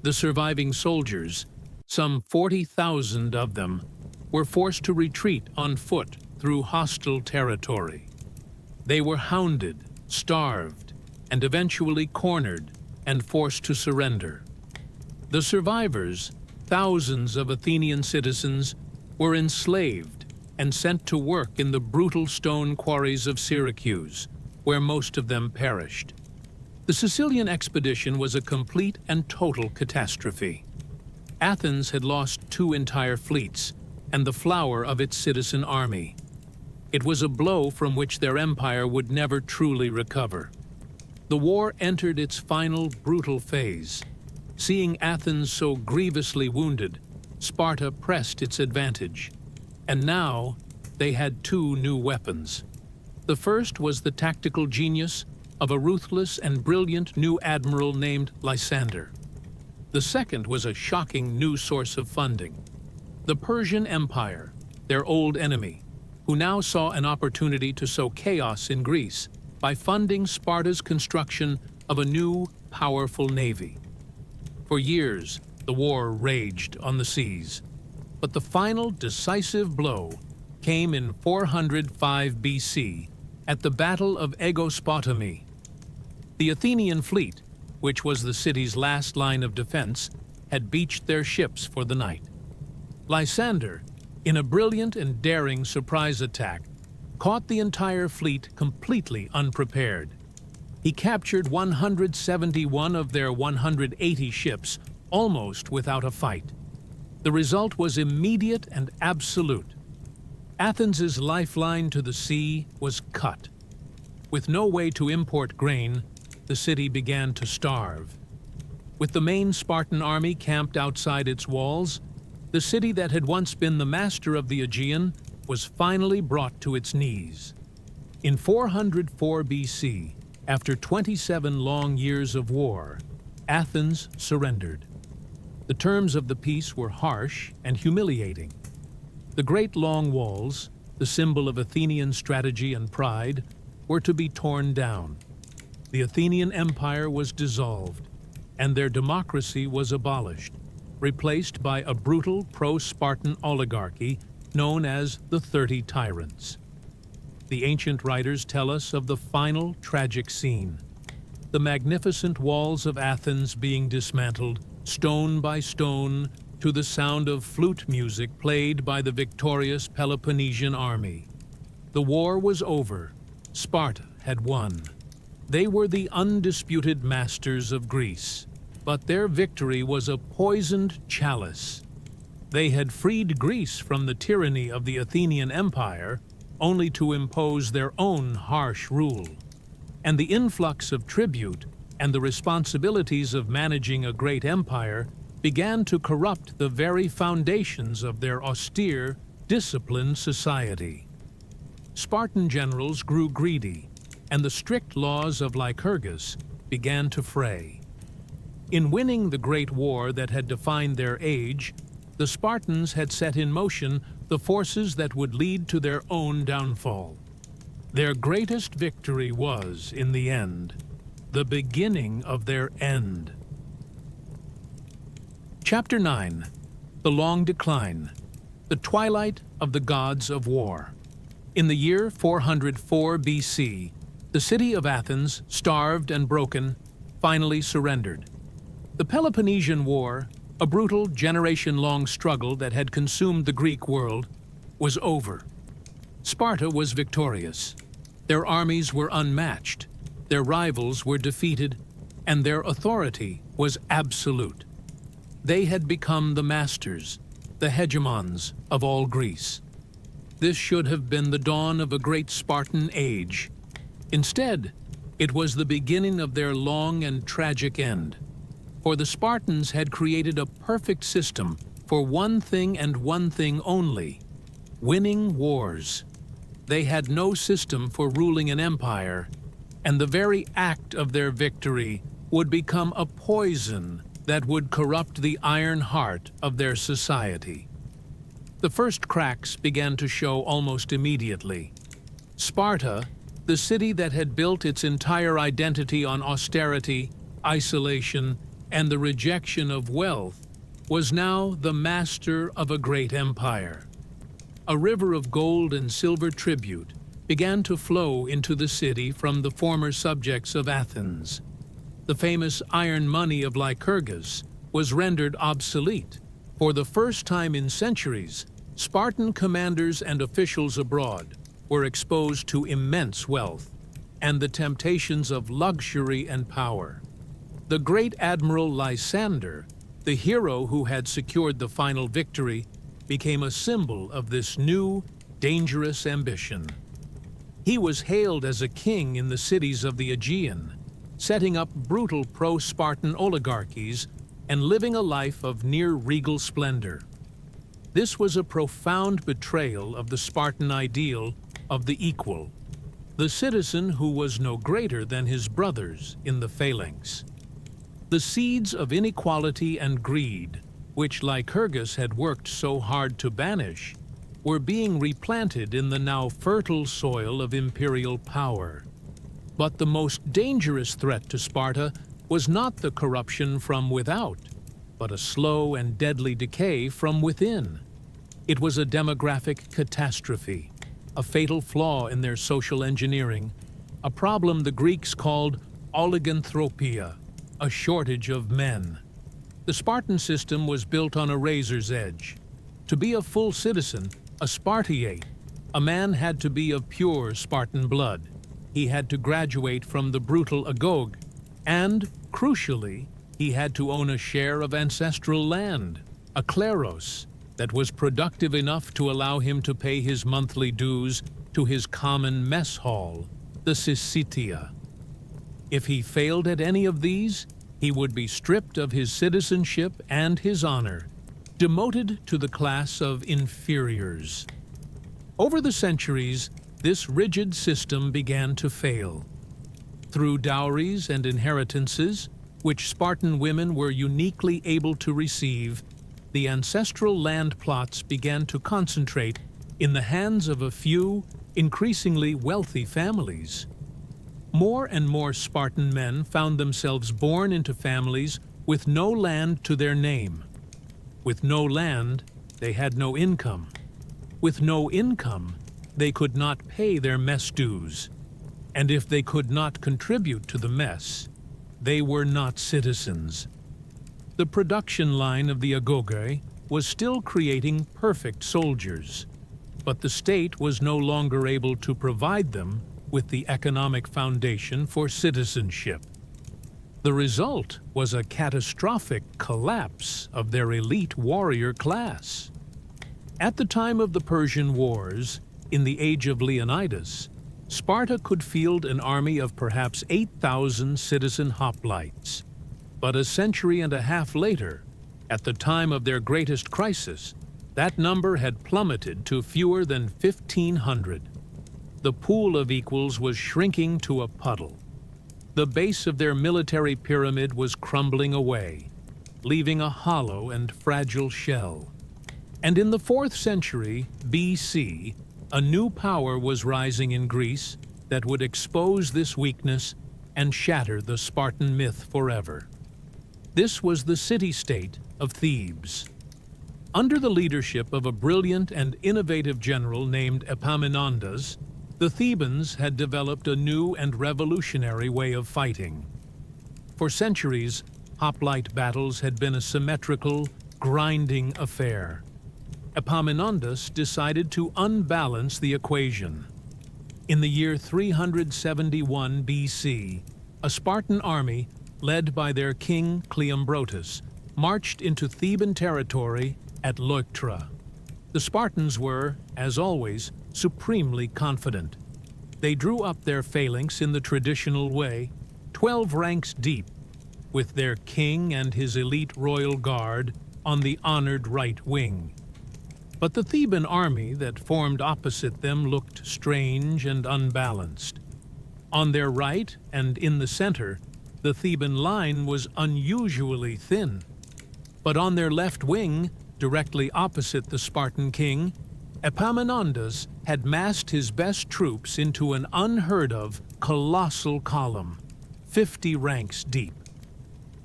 The surviving soldiers, some 40,000 of them, were forced to retreat on foot through hostile territory. They were hounded, starved, and eventually cornered and forced to surrender. The survivors, thousands of Athenian citizens, were enslaved and sent to work in the brutal stone quarries of Syracuse, where most of them perished. The Sicilian expedition was a complete and total catastrophe. Athens had lost 2 entire fleets and the flower of its citizen army. It was a blow from which their empire would never truly recover. The war entered its final brutal phase. Seeing Athens so grievously wounded, Sparta pressed its advantage. And now they had 2 new weapons. The first was the tactical genius of a ruthless and brilliant new admiral named Lysander. The second was a shocking new source of funding. The Persian Empire, their old enemy, who now saw an opportunity to sow chaos in Greece by funding Sparta's construction of a new, powerful navy. For years, the war raged on the seas, but the final decisive blow came in 405 BC at the Battle of Agoge. The Athenian fleet, which was the city's last line of defense, had beached their ships for the night. Lysander, in a brilliant and daring surprise attack, caught the entire fleet completely unprepared. He captured 171 of their 180 ships almost without a fight. The result was immediate and absolute. Athens's lifeline to the sea was cut. With no way to import grain, the city began to starve. With the main Spartan army camped outside its walls, the city that had once been the master of the Aegean was finally brought to its knees. In 404 BC, after 27 long years of war, Athens surrendered. The terms of the peace were harsh and humiliating. The great long walls, the symbol of Athenian strategy and pride, were to be torn down. The Athenian Empire was dissolved, and their democracy was abolished, replaced by a brutal pro-Spartan oligarchy known as the 30 Tyrants. The ancient writers tell us of the final tragic scene: the magnificent walls of Athens being dismantled, stone by stone, to the sound of flute music played by the victorious Peloponnesian army. The war was over. Sparta had won. They were the undisputed masters of Greece, but their victory was a poisoned chalice. They had freed Greece from the tyranny of the Athenian Empire, only to impose their own harsh rule. And the influx of tribute and the responsibilities of managing a great empire began to corrupt the very foundations of their austere, disciplined society. Spartan generals grew greedy, and the strict laws of Lycurgus began to fray. In winning the great war that had defined their age, the Spartans had set in motion the forces that would lead to their own downfall. Their greatest victory was, in the end, the beginning of their end. Chapter 9. The Long Decline. The Twilight of the Gods of War. In the year 404 BC, the city of Athens, starved and broken, finally surrendered. The Peloponnesian War, a brutal generation-long struggle that had consumed the Greek world, was over. Sparta was victorious. Their armies were unmatched. Their rivals were defeated, and their authority was absolute. They had become the masters, the hegemons of all Greece. This should have been the dawn of a great Spartan age. Instead, it was the beginning of their long and tragic end. For the Spartans had created a perfect system for one thing and one thing only: winning wars. They had no system for ruling an empire, and the very act of their victory would become a poison that would corrupt the iron heart of their society. The first cracks began to show almost immediately. Sparta, the city that had built its entire identity on austerity, isolation, and the rejection of wealth, was now the master of a great empire. A river of gold and silver tribute began to flow into the city from the former subjects of Athens. The famous iron money of Lycurgus was rendered obsolete. For the first time in centuries, Spartan commanders and officials abroad were exposed to immense wealth and the temptations of luxury and power. The great admiral Lysander, the hero who had secured the final victory, became a symbol of this new, dangerous ambition. He was hailed as a king in the cities of the Aegean, setting up brutal pro-Spartan oligarchies and living a life of near-regal splendor. This was a profound betrayal of the Spartan ideal of the equal, the citizen who was no greater than his brothers in the phalanx. The seeds of inequality and greed, which Lycurgus had worked so hard to banish, were being replanted in the now fertile soil of imperial power. But the most dangerous threat to Sparta was not the corruption from without, but a slow and deadly decay from within. It was a demographic catastrophe, a fatal flaw in their social engineering, a problem the Greeks called oliganthropia, a shortage of men. The Spartan system was built on a razor's edge. To be a full citizen, a Spartiate, a man had to be of pure Spartan blood. He had to graduate from the brutal Agoge, and, crucially, he had to own a share of ancestral land, a kleros, that was productive enough to allow him to pay his monthly dues to his common mess hall, the syssitia. If he failed at any of these, he would be stripped of his citizenship and his honor, demoted to the class of inferiors. Over the centuries, this rigid system began to fail. Through dowries and inheritances, which Spartan women were uniquely able to receive, the ancestral land plots began to concentrate in the hands of a few, increasingly wealthy families. More and more Spartan men found themselves born into families with no land to their name. With no land, they had no income. With no income, they could not pay their mess dues. And if they could not contribute to the mess, they were not citizens. The production line of the Agoge was still creating perfect soldiers, but the state was no longer able to provide them with the economic foundation for citizenship. The result was a catastrophic collapse of their elite warrior class. At the time of the Persian Wars, in the age of Leonidas, Sparta could field an army of perhaps 8,000 citizen hoplites. But a century and a half later, at the time of their greatest crisis, that number had plummeted to fewer than 1,500. The pool of equals was shrinking to a puddle. The base of their military pyramid was crumbling away, leaving a hollow and fragile shell. And in the 4th century BC, a new power was rising in Greece that would expose this weakness and shatter the Spartan myth forever. This was the city-state of Thebes. Under the leadership of a brilliant and innovative general named Epaminondas, the Thebans had developed a new and revolutionary way of fighting. For centuries, hoplite battles had been a symmetrical, grinding affair. Epaminondas decided to unbalance the equation. In the year 371 BC, a Spartan army led by their king Cleombrotus, marched into Theban territory at Leuctra. The Spartans were, as always, supremely confident. They drew up their phalanx in the traditional way, 12 ranks deep, with their king and his elite royal guard on the honored right wing. But the Theban army that formed opposite them looked strange and unbalanced. On their right and in the center, the Theban line was unusually thin. But on their left wing, directly opposite the Spartan king, Epaminondas had massed his best troops into an unheard-of, colossal column, 50 ranks deep.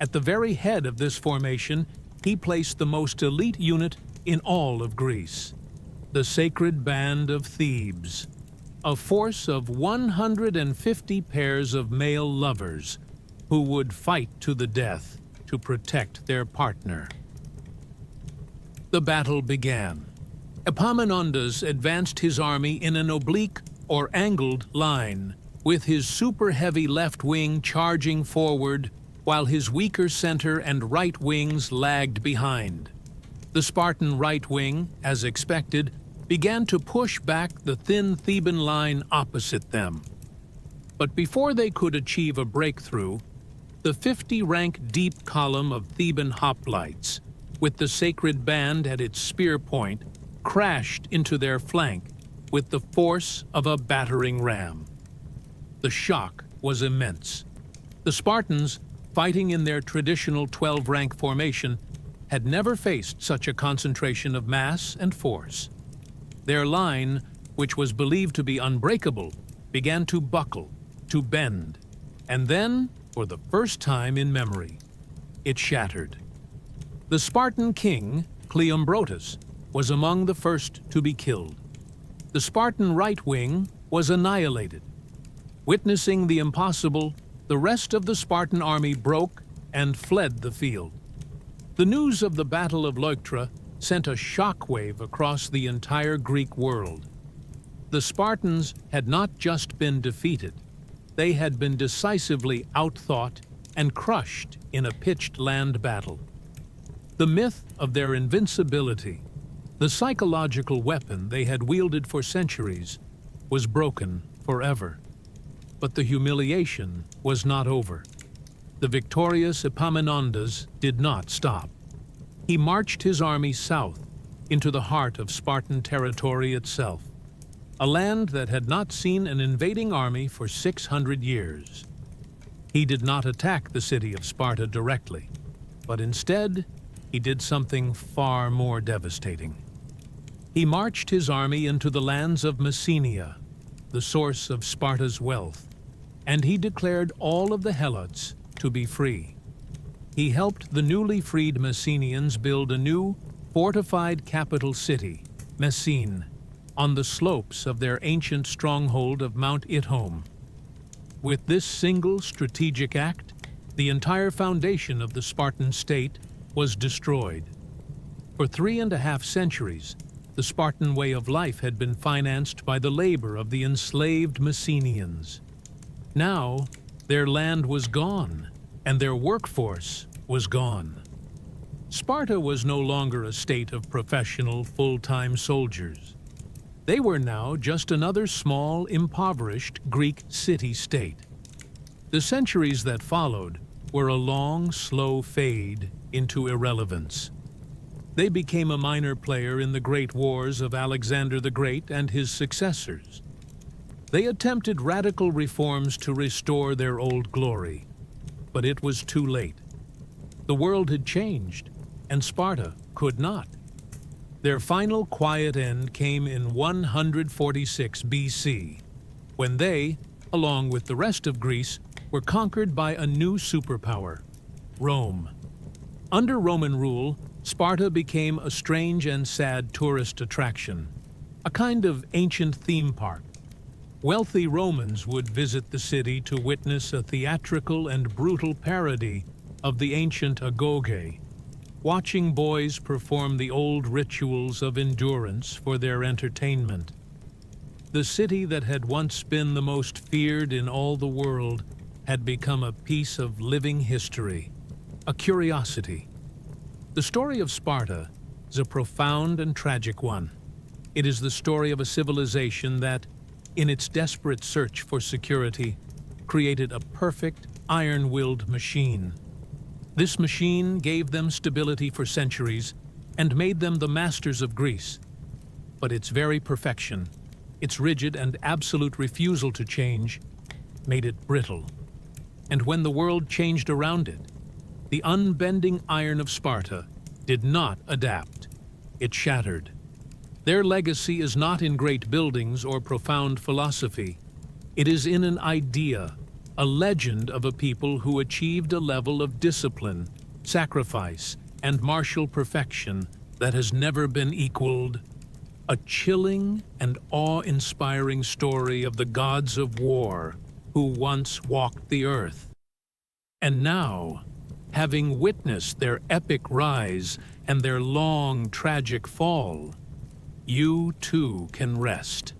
At the very head of this formation, he placed the most elite unit in all of Greece, the Sacred Band of Thebes, a force of 150 pairs of male lovers who would fight to the death to protect their partner. The battle began. Epaminondas advanced his army in an oblique or angled line, with his super-heavy left wing charging forward while his weaker center and right wings lagged behind. The Spartan right wing, as expected, began to push back the thin Theban line opposite them. But before they could achieve a breakthrough, the 50-rank deep column of Theban hoplites, with the sacred band at its spear point, crashed into their flank with the force of a battering ram. The shock was immense. The Spartans, fighting in their traditional 12-rank formation, had never faced such a concentration of mass and force. Their line, which was believed to be unbreakable, began to buckle, to bend, and then, for the first time in memory, it shattered. The Spartan king, Cleombrotus, was among the first to be killed. The Spartan right wing was annihilated. Witnessing the impossible, the rest of the Spartan army broke and fled the field. The news of the Battle of Leuctra sent a shockwave across the entire Greek world. The Spartans had not just been defeated, they had been decisively outthought and crushed in a pitched land battle. The myth of their invincibility, the psychological weapon they had wielded for centuries, was broken forever. But the humiliation was not over. The victorious Epaminondas did not stop. He marched his army south into the heart of Spartan territory itself, a land that had not seen an invading army for 600 years. He did not attack the city of Sparta directly, but instead, he did something far more devastating. He marched his army into the lands of Messenia, the source of Sparta's wealth, and he declared all of the Helots to be free. He helped the newly freed Messenians build a new, fortified capital city, Messene, on the slopes of their ancient stronghold of Mount Ithome. With this single strategic act, the entire foundation of the Spartan state was destroyed. For 3.5 centuries, the Spartan way of life had been financed by the labor of the enslaved Messenians. Now, their land was gone, and their workforce was gone. Sparta was no longer a state of professional, full-time soldiers. They were now just another small, impoverished Greek city-state. The centuries that followed were a long, slow fade into irrelevance. They became a minor player in the great wars of Alexander the Great and his successors. They attempted radical reforms to restore their old glory, but it was too late. The world had changed, and Sparta could not. Their final quiet end came in 146 BC, when they, along with the rest of Greece, were conquered by a new superpower, Rome. Under Roman rule, Sparta became a strange and sad tourist attraction, a kind of ancient theme park. Wealthy Romans would visit the city to witness a theatrical and brutal parody of the ancient Agoge, watching boys perform the old rituals of endurance for their entertainment. The city that had once been the most feared in all the world had become a piece of living history, a curiosity. The story of Sparta is a profound and tragic one. It is the story of a civilization that, in its desperate search for security, created a perfect, iron-willed machine. This machine gave them stability for centuries and made them the masters of Greece. But its very perfection, its rigid and absolute refusal to change, made it brittle. And when the world changed around it, the unbending iron of Sparta did not adapt. It shattered. Their legacy is not in great buildings or profound philosophy. It is in an idea, a legend of a people who achieved a level of discipline, sacrifice, and martial perfection that has never been equaled. A chilling and awe-inspiring story of the gods of war who once walked the earth. And now, having witnessed their epic rise and their long, tragic fall, you too can rest.